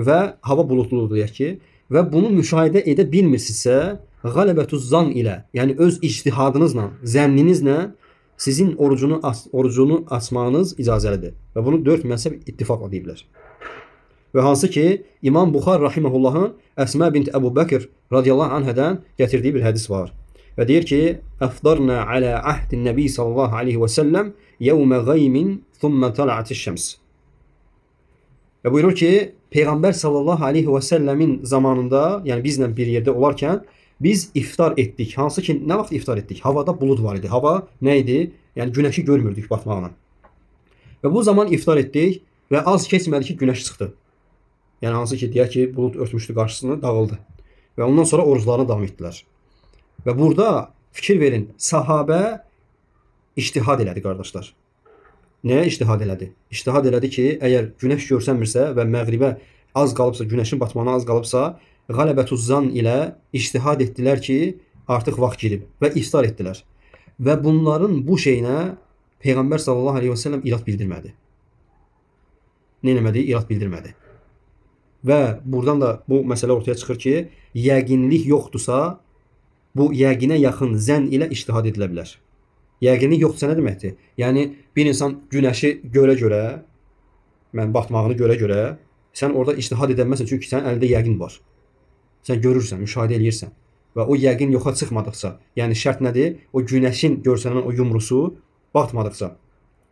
və hava buludludur deyək ki, və bunu müşahidə edə bilmirsinizsə, qələbətuz zan ilə, yəni öz ictihadınızla, zənninizlə sizin orucunu açmağınız icazəlidir. Və bunu dörd məzhəb ittifaqla deyiblər. Və hansı ki, İmam Buxar rahimehullahın Əsmə bint Əbu Bəkr radiyallahu anhədən gətirdiyi bir hədis var. Və deyir ki, əfdarna alə ahdin nəbi sallallahu aleyhi və səlləm yevmə qaymin thumma tala'atiş şəms. Və buyurur ki, Peyğəmbər sallallahu aleyhi və səlləmin zamanında, yəni bizlə bir yerdə olarkən, biz iftar etdik. Hansı ki, nə vaxt iftar etdik? Havada bulud var idi. Hava nə idi? Yəni günəşi görmürdük batmağına. Və bu zaman iftar etdik və az keçmədi ki, günəş çıxdı. Yəni hansı ki, deyək ki, bulud örtmüşdü qarşısını, dağıldı. Və ondan sonra oruclarına davam etdilər. Və burada fikir verin, sahabə ictihad elədi qardaşlar. Nəyə ictihad elədi? İctihad elədi ki, əgər günəş görsənmirsə və məğribə az qalıbsa, günəşin batmağına az qalıbsa, qələbətuz zan ilə ictihad etdilər ki, artıq vaxt girib və iftar etdilər. Və bunların bu şeyinə Peyğəmbər sallallahu aleyhi və səlləm irad bildirmədi. Nə eləmədi? İrad bildirmədi. Və buradan da bu məsələ ortaya çıxır ki, yəqinlik yoxdursa, bu yəqinə yaxın zənn ilə ictihad edilə bilər. Yəqinlik yoxdursa nə deməkdir? Yəni bir insan günəşi görə-görə, mən batmağını görə-görə, sən orada ictihad edəməzsən, çünki sənin əlində yəqin var. Sən görürsən, müşahidə eləyirsən. Və o yəqin yoxa çıxmadıqca, yəni şərt nədir? O günəşin görsənən o yumrusu batmadıqca.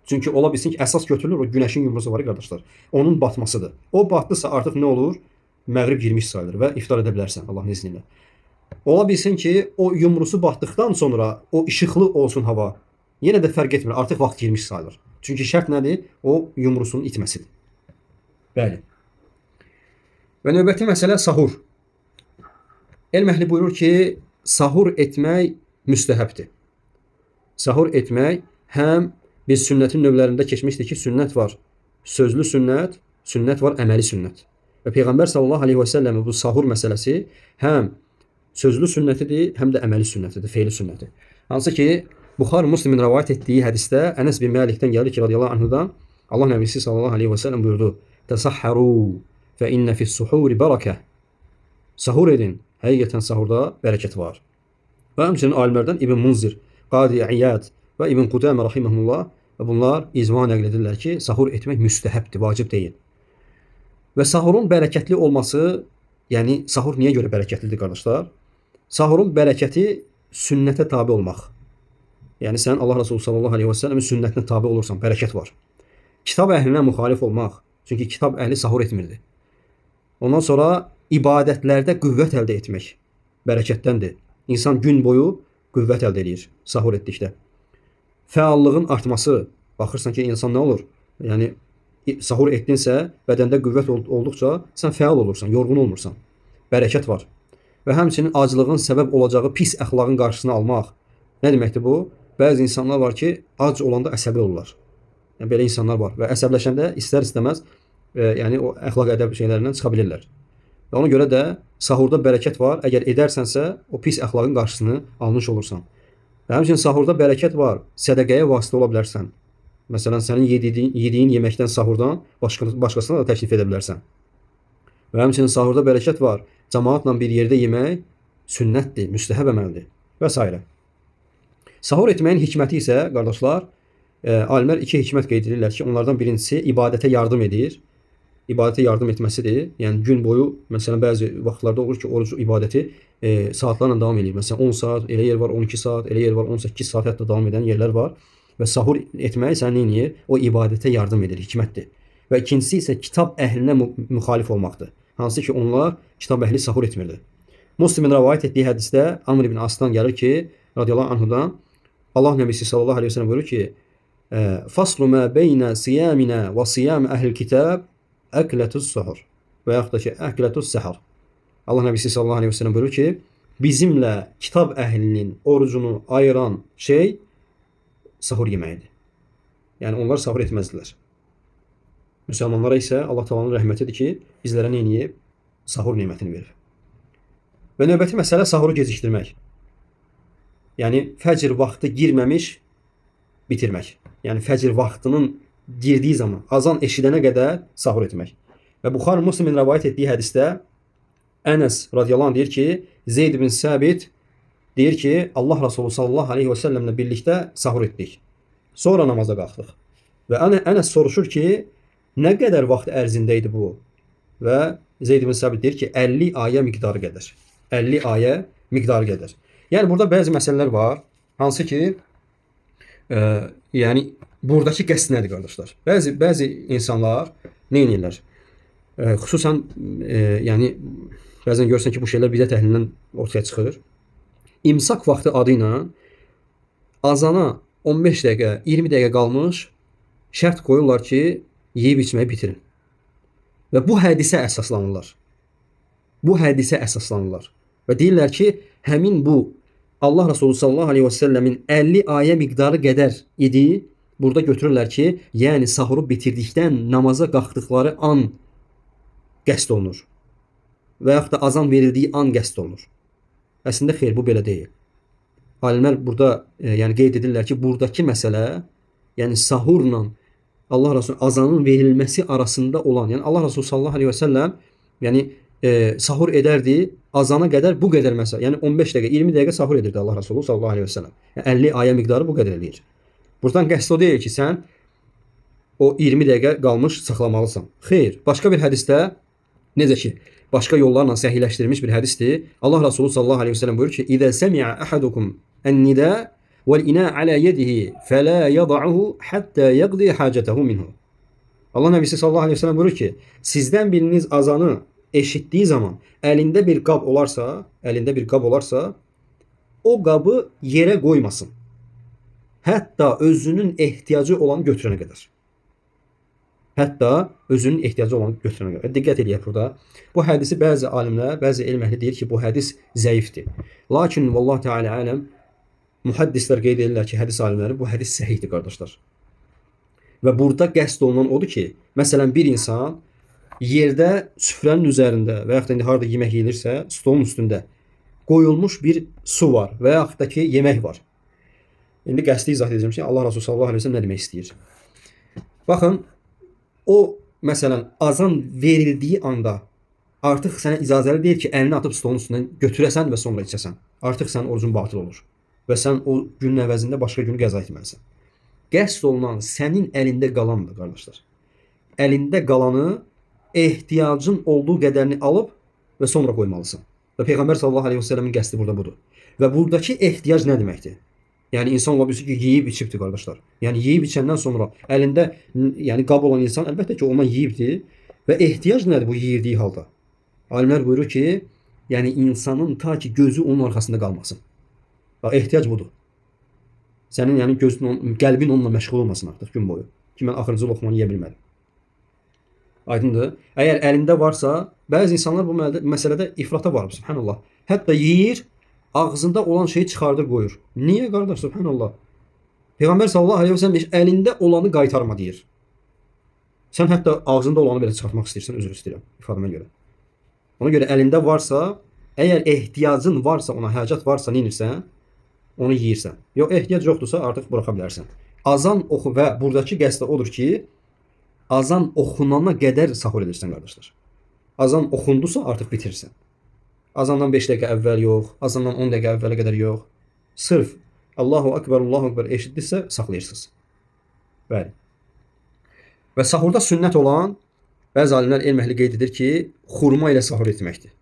Çünki ola bilsin ki, əsas götürülür o günəşin yumrusu var qardaşlar. Onun batmasıdır. O batdısa artıq nə olur? Məğrib girmiş sayılır və iftar edə bilərsən Allahın izni ilə. Ola bilsin ki, o yumrusu batdıqdan sonra o işıqlı olsun hava. Yenə də fərq etmir. Artıq vaxt girmiş sayılır. Çünki şərt nədir? O yumrusunun itməsidir. Bəli. Və növbəti məsələ sahur. Elm əhli buyurur ki, sahur etmək müstəhəbdir. Sahur etmək həm biz sünnətin növlərində keçmişdik ki, sünnət var sözlü sünnət, sünnət var əməli sünnət. Və Peyğəmbər sallallahu aleyhi və səlləmin bu sahur məsələsi həm sözlü sünnətidir, həm də əməli sünnətidir, feili sünnətidir. Hansı ki, Buxar Müslimin rəvayət etdiyi hədisdə Ənəs bin Məlikdən gəlir ki, radiyallahu anhudan, Allah nəbisi sallallahu aleyhi və səlləm buyurdu, təsahharu fə innə fis-suhuri barakə. Sahur edin, həqiqətən sahurda bərəkət var. Və həmçinin alimlərdən İbn Munzir, Qadi İyad və İbn Qudamə rahimehullah və bunlar icma nəql edirlər ki, sahur etmək müstəhəbdir, vacib deyil. Və sahurun bərəkətli olması, yəni sahur niyə görə bərəkətlidir qardaşlar? Sahurun bərəkəti sünnətə tabe olmaq. Yəni sən Allah Resulü sallallahu aleyhi və səlləmin sünnətinə tabe olursan, bərəkət var. Kitab əhlinə müxalif olmaq, çünki kitab əhli sahur etmirdi. Ondan sonra ibadətlərdə qüvvət əldə etmək bərəkətdəndir. İnsan gün boyu qüvvət əldə edir sahur etdikdə. Fəallığın artması, baxırsan ki, insan nə olur? Yəni sahur etdinsə, bədəndə qüvvət olduqca sən fəal olursan, yorğun olmursan. Bərəkət var. Və həmçinin aclığın səbəb olacağı pis əxlaqın qarşısını almaq. Nə deməkdir bu? Bəzi insanlar var ki, ac olanda əsəbi olurlar. Yəni belə insanlar var və əsəbləşəndə istər-istəməz yəni o əxlaq ədəb şeylərindən çıxa bilirlər. Və ona görə də sahurda bərəkət var. Əgər edərsənsə, o pis əxlaqın qarşısını almış olursan. Və həmçinin sahurda bərəkət var. Sədəqəyə vasitə ola bilərsən. Məsələn, sənin yediyin yeməkdən sahurdan başqasına da təklif edə bilərsən. Və həmçinin sahurda bərəkət var. Cəmaatla bir yerdə yemək sünnətdir, müstəhəb əməldir və s. Sahur etməyin hikməti isə, qardaşlar, alimlər iki hikmət qeyd edirlər ki, onlardan birincisi ibadətə yardım edir. İbadətə yardım etməsidir. Yəni gün boyu, məsələn, bəzi vaxtlarda olur ki, oruc ibadəti saatlarla davam edir. Məsələn, 10 saat, elə yer var 12 saat, elə yer var 18 saat hətta davam edən yerlər var. Və sahur etmək sən neyinir? O ibadətə yardım edir, hikmətdir. Və ikincisi isə kitab əhlinə müxalif olmaqdır. Hansı ki, onlar kitab əhli sahur etmirdi. Müslimin rəvayət etdiyi hədisdə Amr ibn Aslan gəlir ki, radiyallahu anhudan, Allah nəbisi sallallahu aleyhi ve sellem buyurur ki, faslu mə beynə siyaminə və siyam əhl-kitab əklətus sahur. və yaxud da ki, əklətus səhər. Allah Nəbisi sallallahu aleyhi ve sellem buyurur ki, bizimlə kitab əhlinin orucunu ayıran şey sahur yeməyidir. Yəni onlar sahur etməzdilər. Müsəlmanlara isə Allah Taala'nın rəhmətidir ki, bizlərə nə edib? Sahur nemətini verir. Və növbəti məsələ sahuru gecikdirmək. Yəni fəcr vaxtı girməmiş bitirmək. Yəni fəcr vaxtının girdiyi zaman azan eşidənə qədər sahur etmək. Və Buxari Müslimin rivayet etdiyi hədisdə Ənəs radiyallahu anh deyir ki, Zeyd bin Səbit deyir ki, Allah Resulü sallallahu aleyhi və səlləmlə birlikdə sahur etdik. Sonra namaza qalxdıq. Və Ənəs soruşur ki, nə qədər vaxt ərzində idi bu? Və Zeyd bin Səbit deyir ki, 50 ayə miqdarı qədər. 50 ayə miqdarı qədər. Yəni burada bəzi məsələlər var, hansı ki, yəni buradakı qəsd nədir qardaşlar? Bəzi insanlar nə edirlər? Xüsusən yəni bəzən görürsən ki, bu şeylər bidət əhlindən ortaya çıxır. İmsak vaxtı adı ilə azana 15 dəqiqə, 20 dəqiqə qalmış şərt qoyurlar ki, yeyib içməyi bitirin. Və bu hədisə əsaslanırlar. Bu hədisə əsaslanırlar. Və deyirlər ki, həmin bu Allah Resulü sallallahu aleyhi və səlləmin 50 ayə miqdarı qədər idi. Burada götürürlər ki, yəni sahuru bitirdikdən namaza qalxdıqları an qəsd olunur. Və yaxud da azan verildiyi an qəsd olunur. Əslində xeyr, bu belə deyil. Alimlər burada yəni qeyd edirlər ki, buradakı məsələ, yəni sahurla Allah Resulü azanın verilməsi arasında olan, yəni Allah Resulü sallallahu aleyhi və səlləm yəni sahur edərdi, azana qədər bu qədər məsələ. Yəni 15 dəqiqə, 20 dəqiqə sahur edirdi Allah Resulü sallallahu aleyhi və səlləm. Yəni 50 ayə miqdarı bu qədər eləyir. Buradan qəsd o deyil ki, sən o 20 dəqiqə qalmış saxlamalısan. Xeyr, başqa bir hədisdə, necə ki, başqa yollarla səhihləşdirilmiş bir hədisdir. Allah Resulü sallallahu aleyhi və səlləm buyurur ki, İzə səmi'a əhadukum ən-nidə vəl-inə alə yedihi fələ yada'uhu həttə yəqdi hacətəhu minhu. Allah Nəbisi sallallahu aleyhi və səlləm buyurur ki, sizdən biriniz azanı eşitdiyi zaman əlində bir qab olarsa, o qabı yerə qoymasın. Hətta özünün ehtiyacı olanı götürənə qədər. Hətta özünün ehtiyacı olanı götürənə qədər. Diqqət edək burada. Bu hədisi bəzi alimlər, bəzi elm əhli deyir ki, bu hədis zəifdir. Lakin vallahu teala aləm, mühəddislər qeyd edirlər ki, hədis alimləri bu hədis səhihdir qardaşlar. Və burada qəsd olunan odur ki, məsələn bir insan yerdə süfrənin üzərində və yaxud da indi harada yemək yeyilirsə, stolun üstündə qoyulmuş bir su var və yaxud da ki, yemək var. İndi qəsdi izah edəcəm ki, Allah Resulü sallallahu aleyhi ve sellem nə demək istəyir? Baxın, o məsələn azan verildiyi anda artıq sənə icazəli deyil ki, əlini atıb stolun üstündən götürəsən və sonra içəsən. Artıq sənin orucun batıl olur və sən o günün əvəzində başqa günü qəza etməlisən. Qəsd olunan sənin əlində qalandır qardaşlar. Əlində qalanı ehtiyacın olduğu qədərini alıb və sonra qoymalısan. Və Peyğəmbər sallallahu aleyhi ve sellemin qəsdi burada budur. Və buradakı ehtiyac nə deməkdir? Yəni insan ola bilsin ki, yeyib içibdir qardaşlar. Yəni yeyib içəndən sonra əlində yəni qab olan insan əlbəttə ki, ondan yeyibdir və ehtiyac nədir bu yeyirdiyi halda? Alimlər buyurur ki, yəni insanın ta ki gözü onun arxasında qalmasın. Bax, ehtiyac budur. Sənin yəni qəlbin onunla məşğul olmasın artıq gün boyu. Ki, mən axırıncı lokmanı yeyə bilmədim. Aydındır. Əgər əlində varsa, bəzi insanlar bu məsələdə ifrata varıb, subhanallah. Hətta yeyir, ağzında olan şeyi çıxardır, qoyur. Niyə qardaş, subhanallah? Peyğəmbər sallallahu aleyhi ve sellem əlində olanı qaytarma deyir. Sən hətta ağzında olanı belə çıxartmaq istəyirsən, üzr istəyirəm ifadəmə görə. Ona görə əlində varsa, əgər ehtiyacın varsa, ona həcət varsa, nə edirsən? Onu yeyirsən. Yox, ehtiyac yoxdursa artıq buraxa bilərsən. Azan oxu və buradakı qəsd odur ki, azan oxunana qədər sahur edirsən qardaşlar. Azan oxundusa artıq bitirirsən. Azandan 5 dəqiqə əvvəl yox, azandan 10 dəqiqə əvvələ qədər yox. Sırf Allahu Akbar eşitdirsə saxlayırsınız. Bəli. Və sahurda sünnət olan, bəzi alimlər elm əhli qeyd edir ki, xurma ilə sahur etməkdir.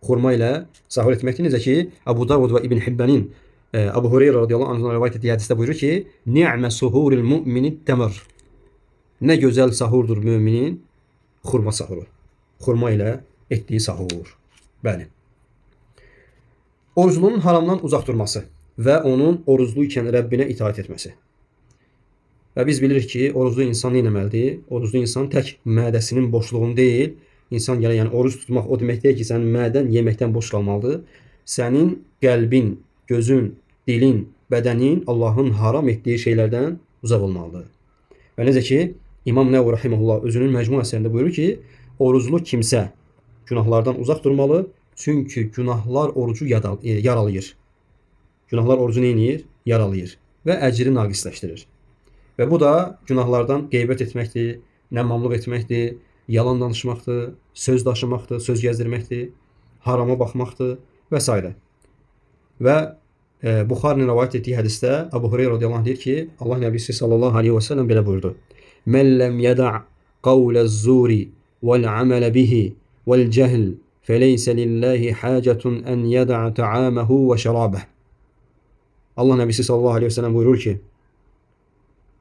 Xurma ilə sahur etməkdir. Necə ki, Abu Davud və İbn Hibbanin Abu Hureyra radiyallahu anh'dan rivayet etdiyi hədisdə buyurur ki, "Ni'me suhuril mu'mini temr." Nə gözəl sahurdur müminin xurma sahuru. Xurma ilə etdiyi sahur. Bəli. Oruclunun haramdan uzaq durması və onun oruclu ikən Rəbbinə itaat etməsi. Və biz bilirik ki, oruclu insan nə etməlidir? Oruclu insan tək mədəsinin boşluğunu deyil, İnsan gələ, yəni oruç tutmaq o demək deyil ki, sənin mədən yeməkdən boş qalmalıdır. Sənin qəlbin, gözün, dilin, bədənin Allahın haram etdiyi şeylərdən uzaq olmalıdır. Və necə ki, İmam Nəvvi rahimehullah özünün Məcmu əsərində buyurur ki, oruclu kimsə günahlardan uzaq durmalı, çünki günahlar orucu yaralayır. Günahlar orucu neyinir? Yaralayır və əcri naqisləşdirir. Və bu da günahlardan qeybət etməkdir, nəmmamlıq etməkdir, yalan danışmaqdır, söz daşımaqdır, söz gəzdirməkdir, harama baxmaqdır və s. Və Buxarinin rivayet etdiyi hədisdə Əbu Hüreyrə radiyallahu anh deyir ki, Allah Nəbisi sallallahu aleyhi və səlləm belə buyurdu. Mən ləm yəda' qavləz-zuri vəl-amələ bihi vəl-cəhl fəleysə lillahi hacətun ən yəda' ta'aməhu və şərabəh. Allah Nəbisi sallallahu aleyhi və səlləm buyurur ki,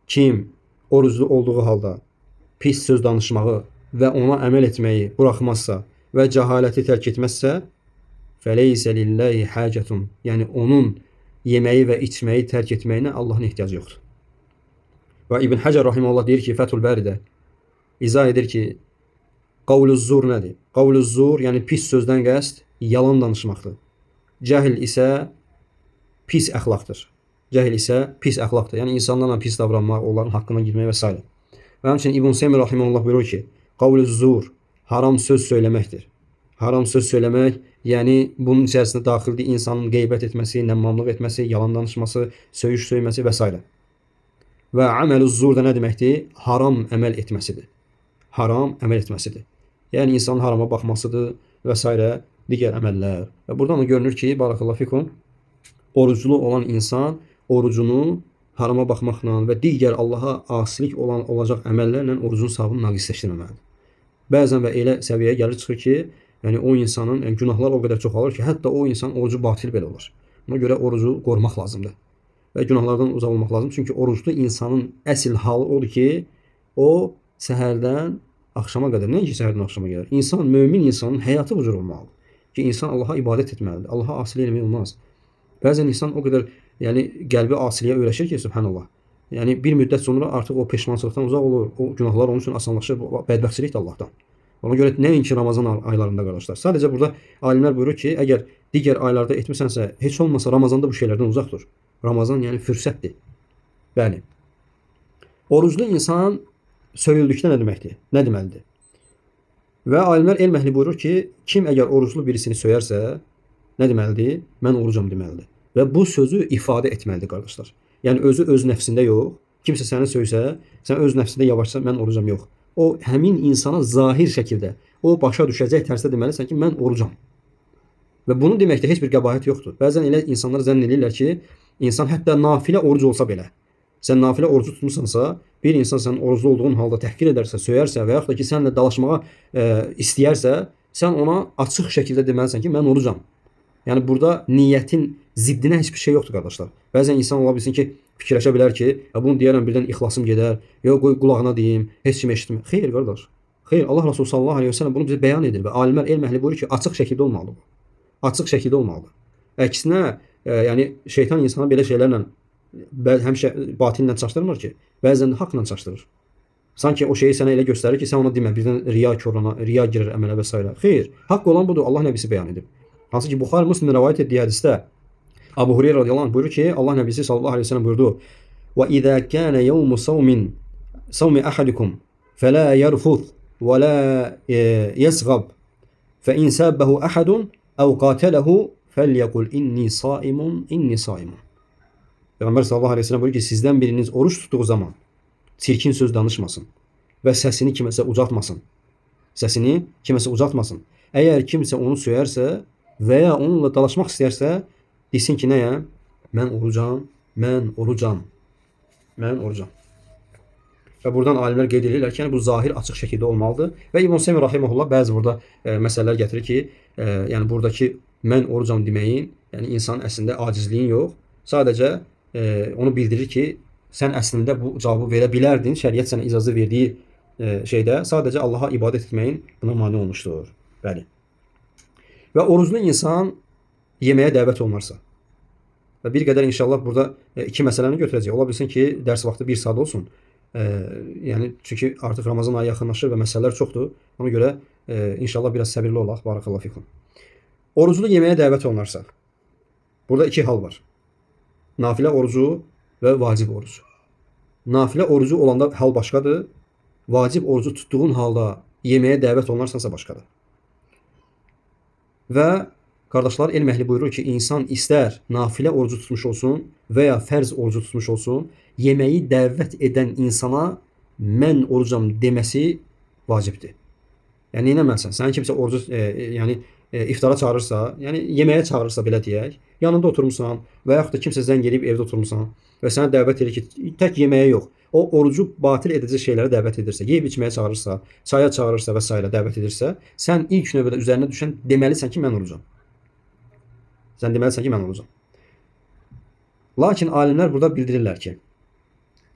kim oruclu olduğu halda pis söz danışmağı və ona əməl etməyi buraxmazsa və cəhaləti tərk etməzsə, fəleysə lillahi hacətun, yəni onun yeməyi və içməyi tərk etməyinə Allahın ehtiyacı yoxdur. Və İbn Həcər rahimehullah deyir ki, Fəthül Bəridə izah edir ki, qavluz-zur nədir? Qavluz-zur, yəni pis sözdən qəsd yalan danışmaqdır. Cəhl isə pis əxlaqdır. Cəhl isə pis əxlaqdır. Yəni insanlarla pis davranmaq, onların haqqına girmək və s. Və həmçinin İbn Seymiyyə rahimehullah buyurur ki, qavluz-zur haram söz söyləməkdir. Haram söz söyləmək, yəni bunun içərisində daxildir insanın qeybət etməsi, nəmmamlıq etməsi, yalan danışması, söyüş söyməsi və s. Və əməl-uz-zur da nə deməkdir? Haram əməl etməsidir. Haram əməl etməsidir. Yəni insanın harama baxmasıdır və s. digər əməllər. Və buradan da görünür ki, barakallahu fikum, oruclu olan insan orucunu harama baxmaqla və digər Allaha asilik olacaq əməllərlə orucun savabını naqisləşdirməməlidir. Bəzən və elə səviyyəyə gəlir çıxır ki, yəni o insanın günahlar o qədər çoxalır ki, hətta o insan orucu batil belə olur. Buna görə orucu qorumaq lazımdır və günahlardan uzaq olmaq lazım. Çünki oruclu insanın əsl halı odur ki, o səhərdən axşama qədər, nəinki səhərdən axşama qədər, insan, mömin insanın həyatı bu cür olmalıdır ki, insan Allaha ibadət etməlidir. Allaha asilik eləmək olmaz. Bəzən insan o qədər, yəni qəlbi asiliyə öyrəşir ki, subhanallah. Yəni bir müddət sonra artıq o peşmançılıqdan uzaq olur. O günahlar onun üçün asanlaşır. Bədbəxtçilikdir Allahdan. Ona görə nəinki Ramazan aylarında qardaşlar. Sadəcə burada alimlər buyurur ki, əgər digər aylarda etmisənsə, heç olmasa Ramazanda bu şeylərdən uzaq dur. Ramazan yəni fürsətdir. Bəli. Oruclu insan söyüldükdə nə deməkdir? Nə deməlidir? Və alimlər elm əhli buyurur ki, kim əgər oruclu birisini söyərsə, nə deməlidir? Mən orucam deməlidir. Və bu sözü ifadə etməlidir qardaşlar. Yəni özü öz nəfsində yox. Kimsə səni söysə, sən öz nəfsində yavaşsa mən orucam yox. O həmin insana zahir şəkildə, o başa düşəcək tərzdə deməlisən ki, mən orucam. Və bunu deməkdə heç bir qəbahət yoxdur. Bəzən elə insanlar zənn edirlər ki, insan hətta nafilə oruc olsa belə, sən nafilə orucu tutmusansa, bir insan sənin oruclu olduğun halda təhqir edərsə, söyərsə və yaxud da ki, sənlə dalaşmağa istəyərsə, sən ona açıq şəkildə deməlisən ki, mən orucam. Yəni burada niyyətin ziddinə heç bir şey yoxdur qardaşlar. Bəzən insan ola bilsin ki, fikirləşə bilər ki, bunu deyərəm birdən ixlasım gedər, yox qoy qulağına deyim, heç kim eşitmir. Xeyr qardaş. Xeyr, Allah Resulü sallallahu əleyhi və səlləm bunu bizə bəyan edir və alimlər, elm əhli buyurur ki, açıq şəkildə olmalıdır bu. Açıq şəkildə olmalıdır. Əksinə, yəni şeytan insana belə şeylərlə həmişə batillə çaşdırmır ki, bəzən də haqla çaşdırır. Sanki o şeyi sənə elə göstərir ki, sən ona demə, birdən riya korlana, riya girir əmələ və s. Xeyr, haqq olan budur, Allah nəbisi bəyan edib. Hansı ki, Buxari Müslim rivayet etdiyi hədisdə Əbu Hüreyrə radiyallahu anh buyurur ki, Allah nəbisi sallallahu aleyhi ve sellem buyurdu: "Və izə kana yawmu sawmi ahadikum fala yarfuth və la yasghab fa in sabahu ahadun aw qatalahu falyaqul inni saimun Peyğəmbər sallallahu aleyhi ve sellem buyurur ki, sizdən biriniz oruç tutduğu zaman çirkin söz danışmasın və səsini kiməsə ucaltmasın. Səsini kiməsə ucaltmasın. Əgər kimsə onu söyərsə və ya onunla dalaşmaq istəyərsə, desin ki, nəyəm? Mən orucam, mən orucam, mən orucam. Və buradan alimlər qeyd edirlər ki, yəni bu zahir açıq şəkildə olmalıdır. Və İbn Seymiyyə rahimehullah bəzi burada məsələlər gətirir ki, yəni buradakı mən orucam deməyin, yəni insanın əslində acizliyin yox, sadəcə onu bildirir ki, sən əslində bu cavabı verə bilərdin, şəriət sənə icazə verdiyi şeydə sadəcə Allaha ibadət etməyin buna mane olmuşdur. Bəli. Və oruclu insan yeməyə dəvət olunarsa, və bir qədər inşallah burada iki məsələni götürəcək. Ola bilsin ki, dərs vaxtı 1 saat olsun. Yəni çünki artıq Ramazan ayı yaxınlaşır və məsələlər çoxdur. Ona görə İnşallah biraz səbirli olaq. Barakallahu fikum. Oruclu yeməyə dəvət olunarsa, burada iki hal var. Nafilə orucu və vacib orucu. Nafilə orucu olanda hal başqadır. Vacib orucu tutduğun halda yeməyə dəvət olunarsansa başqadır. Və qardaşlar, elm əhli buyurur ki, insan istər nafilə orucu tutmuş olsun və ya fərz orucu tutmuş olsun, yeməyi dəvət edən insana mən orucam deməsi vacibdir. Yəni eləməlisən. Sən kimsə orucu iftara çağırırsa, yəni yeməyə çağırırsa belə deyək, yanında oturmusan və yaxud da kimsə zəng edib evdə oturmusan və sənə dəvət edir ki, tək yeməyə yox, o orucu batil edəcək şeylərə dəvət edirsə, yeyib içməyə çağırırsa, çaya çağırırsa və s. dəvət edirsə, sən ilk növbədə üzərinə düşən deməlisən ki, mən orucam. Sən deməlisən ki, mən orucam. Lakin alimlər burada bildirirlər ki,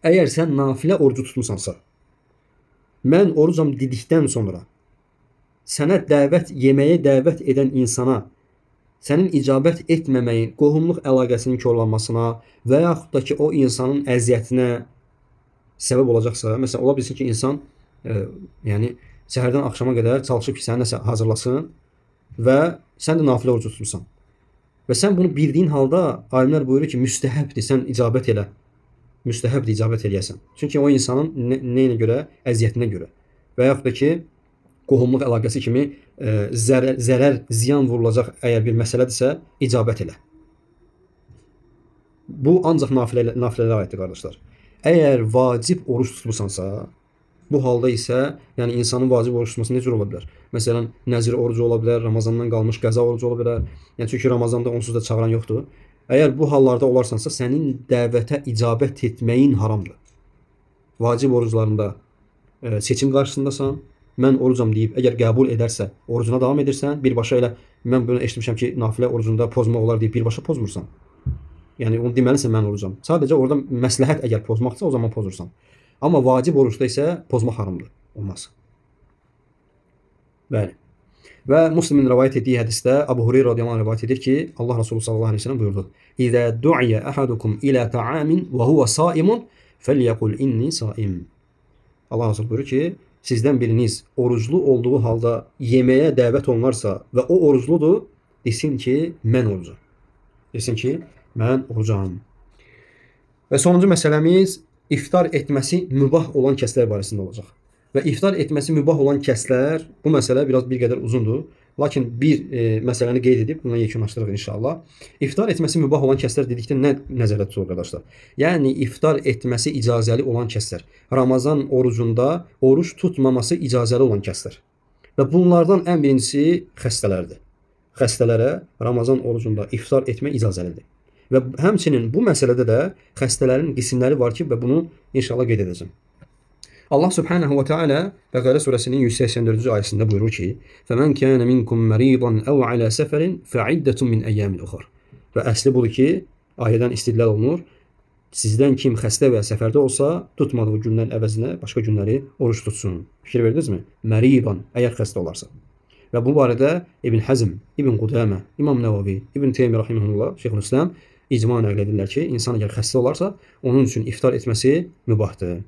əgər sən nafilə orucu tutmusansa, mən orucam dedikdən sonra sənə yeməyə dəvət edən insana sənin icabət etməməyin qohumluq əlaqəsinin korlanmasına və yaxud da ki, o insanın əziyyətinə səbəb olacaqsa, məsələn, ola bilsin ki, insan yəni səhərdən axşama qədər çalışıb ki, səni nəsə hazırlasın və sən də nafilə orucu tutmusan. Və sən bunu bildiyin halda alimlər buyurur ki, müstəhəbdir, sən icabət elə. Müstəhəbdir, icabət eləyəsən. Çünki o insanın nəyinə görə? Əziyyətinə görə. Və yaxud da ki, qohumluq əlaqəsi kimi zərər, ziyan vurulacaq əgər bir məsələdirsə, icabət elə. Bu ancaq nafilələrə aiddir, qardaşlar. Əgər vacib oruç tutmusansa, bu halda isə, yəni insanın vacib oruç tutması necə ola bilər? Məsələn, nəzir orucu ola bilər, Ramazandan qalmış qəza orucu ola bilər. Yəni çünki Ramazanda onsuz da çağıran yoxdur. Əgər bu hallarda olarsansa, sənin dəvətə icabət etməyin haramdır. Vacib oruclarında seçim qarşısındasan. Mən orucam deyib, əgər qəbul edərsə, orucuna davam edirsən, birbaşa elə mən bunu eşitmişəm ki, nafilə orucunda pozma olar deyib birbaşa pozmursan. Yəni onu deməlisən mən orucam. Sadəcə orada məsləhət əgər pozmaqsa, o zaman pozursan. Amma vacib orucda isə pozmaq haramdır. Olmaz. Bəli. Və Müslimin rivayet etdiyi hədisdə Abu Hureyra radiyallahu anh rivayet edir ki, Allah Resulü sallallahu aleyhi ve sellem buyurdu. İzə du'iyə əhadukum ilə ta'amin və huva saimun fəlyəqul inni saim. Allah Resulü buyurur ki, sizdən biriniz oruclu olduğu halda yeməyə dəvət olunarsa və o orucludur, desin ki, mən orucam. Desin ki, mən orucam. Və sonuncu məsələmiz iftar etməsi mübah olan kəslər barəsində olacaq. Və iftar etməsi mübah olan kəslər, bu məsələ biraz bir qədər uzundur. Lakin bir məsələni qeyd edib, bundan yekunlaşdırırıq inşallah. İftar etməsi mübah olan kəslər dedikdə nə nəzərdə tutulur, qardaşlar? Yəni, iftar etməsi icazəli olan kəslər. Ramazan orucunda oruç tutmaması icazəli olan kəslər. Və bunlardan ən birincisi xəstələrdir. Xəstələrə Ramazan orucunda iftar etmək icazəlidir. Və həmçinin bu məsələdə də xəstələrin qismləri var ki, və bunu inşallah qeyd edəcəm. Allah Subhanahu wa Ta'ala Bəqərə surəsinin 184-cü ayəsində buyurur ki: "Fəmən kənə minkum məridan əv alə səfərin fəiddətun min əyyəmin uxar." Və əsli budur ki, ayədən istidlal olunur. Sizdən kim xəstə və səfərdə olsa, tutmadığı günlərin əvəzinə başqa günləri oruç tutsun. Fikir verdinizmi? Məridan, əgər xəstə olarsa. Və bu barədə İbn Həzm, İbn Qudamə, İmam Nəvavi, İbn Teymiyyə rahimehullah, Şeyxülislam icma nəql edirlər ki, insan əgər xəstə olarsa, onun üçün iftar etməsi mübahdır.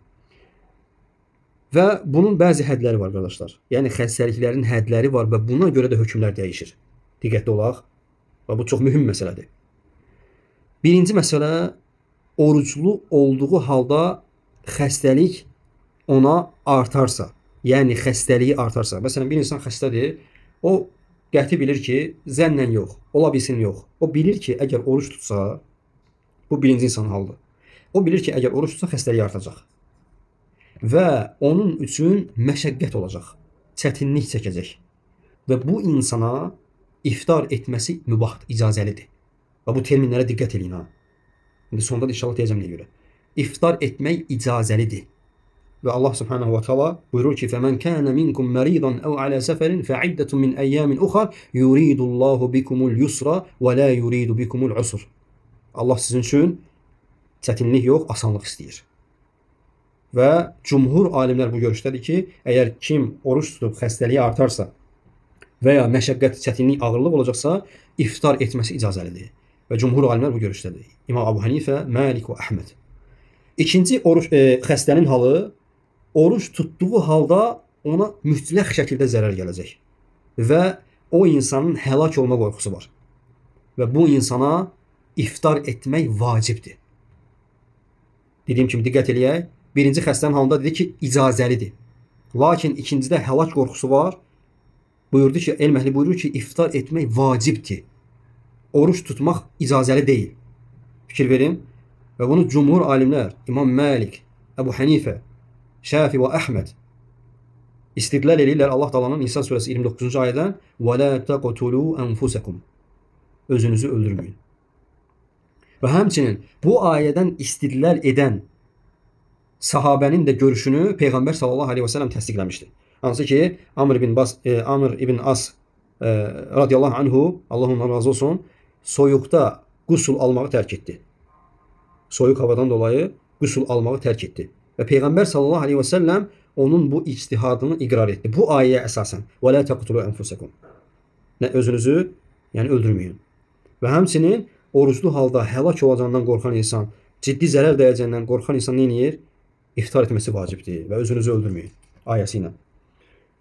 Və bunun bəzi hədləri var, qardaşlar. Yəni xəstəliklərin hədləri var və buna görə də hökmlər dəyişir. Diqqətli olaq. Və bu çox mühüm məsələdir. Birinci məsələ, oruclu olduğu halda xəstəlik ona artarsa, yəni xəstəliyi artarsa. Məsələn, bir insan xəstədir, o qəti bilir ki, zənnən yox, ola bilsin yox. O bilir ki, əgər oruç tutsa, bu birinci insan halıdır. O bilir ki, əgər oruç tutsa, xəstəliyi artacaq. Və onun üçün məşəqqət olacaq, çətinlik çəkəcək. Və bu insana iftar etməsi mübahdır, icazəlidir. Və bu terminlərə diqqət edin ha. İndi sonda da inşallah deyəcəm nəyə görə. İftar etmək icazəlidir. Və Allah Subhanahu wa Ta'ala buyurur ki: "Fəmən kənə minkum məridan əv alə səfərin fəiddətun min əyyəmin uxar yuridullahu bikumul yusra və la yuridu bikumul usr." Allah sizin üçün çətinlik yox, asanlıq istəyir. Və cümhur alimlər bu görüşdədir ki, əgər kim oruç tutub xəstəliyi artarsa və ya məşəqqət, çətinlik, ağırlıq olacaqsa, iftar etməsi icazəlidir. Və cümhur alimlər bu görüşdədir. İmam Abu Hanifə, Malik və Əhməd. İkinci xəstənin halı, oruç tutduğu halda ona mütləq şəkildə zərər gələcək və o insanın həlak olma qorxusu var və bu insana iftar etmək vacibdir. Dediyim kimi diqqət eləyək. Birinci xəstənin halında dedi ki, icazəlidir. Lakin ikincidə həlak qorxusu var. Buyurdu ki, elm əhli buyurur ki, iftar etmək vacibdir. Oruç tutmaq icazəli deyil. Fikir verin. Və bunu cumhur alimlər, İmam Malik, Əbu Hanifə, Şafi və Əhməd istidlal edirlər Allah Taala'nın Nisa surəsi 29-cu ayədən və la taqtulu anfusakum. Özünüzü öldürməyin. Və həmçinin bu ayədən istidlal edən sahabənin də görüşünü Peyğəmbər sallallahu aleyhi və səlləm təsdiqləmişdi. Hansı ki, Amr ibn As radiyallahu anhu, Allah ondan razı olsun, soyuqda qusul almağı tərk etdi. Soyuq havadan dolayı qusul almağı tərk etdi. Və Peyğəmbər sallallahu aleyhi və səlləm onun bu ictihadını iqrar etdi. Bu ayəyə əsasən və la taqtulu anfusakum. Özünüzü, yəni öldürməyin. Və həmçinin oruclu halda həlak olacağından qorxan insan, ciddi zərər dəyəcəyindən qorxan insan nə edir? İftar etməsi vacibdir və özünüzü öldürməyin ayəsi ilə.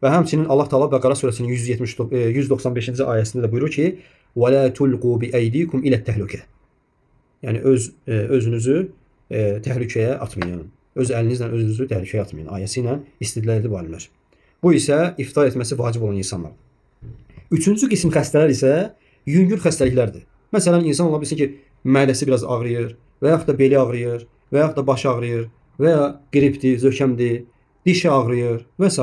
Və həmçinin Allah Taala Bəqara surəsinin 195-ci ayəsində də buyurur ki: "Və la tulqu bi aydikum ila təhlükə." Yəni özünüzü təhlükəyə atmayın. Öz əlinizlə özünüzü təhlükəyə atmayın ayəsi ilə istidlal edib alimlər. Bu isə iftar etməsi vacib olan insanlar. Üçüncü qism xəstələr isə yüngül xəstəliklərdir. Məsələn, insan ola bilsin ki, mədəsi biraz ağrıyır, və yaxud da beli ağrıyır, və yaxud da başı ağrıyır, və ya qripdir, zökəmdir, dişi ağrıyır və s.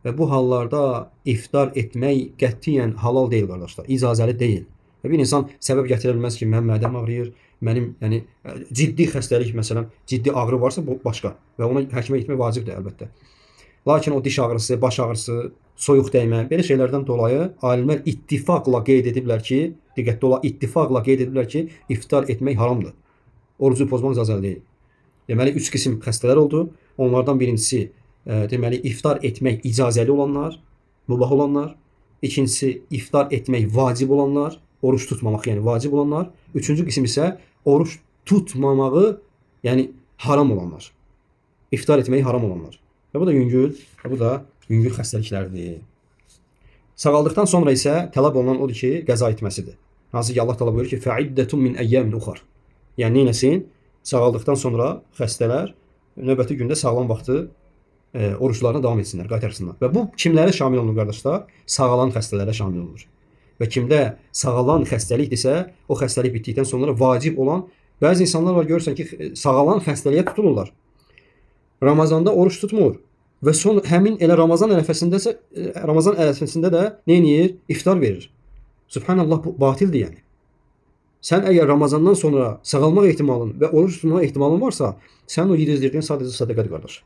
Və bu hallarda iftar etmək qətiyyən halal deyil qardaşlar, icazəli deyil. Və bir insan səbəb gətirə bilməz ki, mənim mədəm ağrıyır, mənim yəni ciddi xəstəlik, məsələn, ciddi ağrı varsa bu başqa və ona həkimə getmək vacibdir əlbəttə. Lakin o diş ağrısı, baş ağrısı, soyuq dəymə, belə şeylərdən dolayı alimlər ittifaqla qeyd ediblər ki, diqqətli ola, ittifaqla qeyd ediblər ki, iftar etmək haramdır. Orucu pozmaq icazəli deyil. Deməli, 3 qisim xəstələr oldu. Onlardan birincisi, deməli, iftar etmək icazəli olanlar, mübah olanlar. İkincisi, iftar etmək vacib olanlar, oruç tutmamaq, yəni vacib olanlar. Üçüncü qisim isə oruç tutmamağı, yəni haram olanlar. İftar etməyi haram olanlar. Və bu da yüngül xəstəliklərdir. Sağaldıqdan sonra isə tələb olunan odur ki, qəza etməsidir. Hansı ki, Allah Taala buyurur ki, "Fəiddətun min əyyəmin uxar." Yəni nəsin? Sağaldıqdan sonra xəstələr növbəti gündə sağlam vaxtı oruçlarına davam etsinlər, qaytarsınlar. Və bu kimlərə şamil olunur qardaşlar? Sağalan xəstələrə şamil olunur. Və kimdə sağalan xəstəlikdirsə, o xəstəlik bitdikdən sonra vacib olan bəzi insanlar var, görürsən ki, sağalan xəstəliyə tutulurlar. Ramazanda oruç tutmur və son həmin elə Ramazan ərəfəsində də nə edir? İftar verir. Subhanallah, bu batildir yəni. Sən əgər Ramazandan sonra sağalmaq ehtimalın və oruç tutmaq ehtimalın varsa, sən o yedizdirdiyin sadəcə sədəqədir qardaş.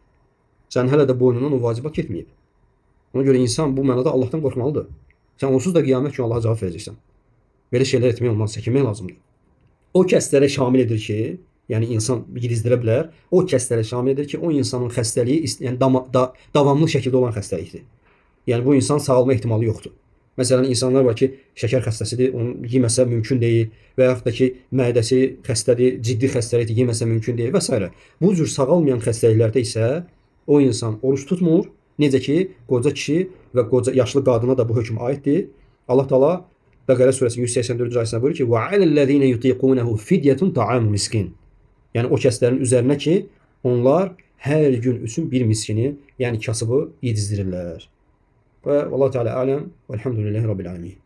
Sən hələ də boynundan o vacibat getməyib. Ona görə insan bu mənada Allahdan qorxmalıdır. Sən onsuz da qiyamət günü Allaha cavab verəcəksən. Belə şeylər etmək olmaz, çəkinmək lazımdır. O kəslərə şamil edir ki, yəni insan yedizdirə bilər. O kəslərə şamil edir ki, o insanın xəstəliyi yəni davamlı şəkildə olan xəstəlikdir. Yəni bu insan sağalma ehtimalı yoxdur. Məsələn, insanlar var ki, şəkər xəstəsidir, onu yeməsə mümkün deyil və yaxud da ki, mədəsi xəstədir, ciddi xəstəlikdir, yeməsə mümkün deyil və s. Bu cür sağalmayan xəstəliklərdə isə o insan oruç tutmur. Necə ki, qoca kişi və qoca yaşlı qadına da bu hökm aiddir. Allah Taala Bəqərə surəsinin 184-cü ayəsində buyurur ki: "Və alellezine yutiqunehu fidyetun ta'amu miskin." Yəni o kəslərin üzərinə ki, onlar hər gün üçün bir miskini, yəni kasıbı yedizdirirlər. Və Allahu Teala aləm və elhamdülillahi rabbil alamin.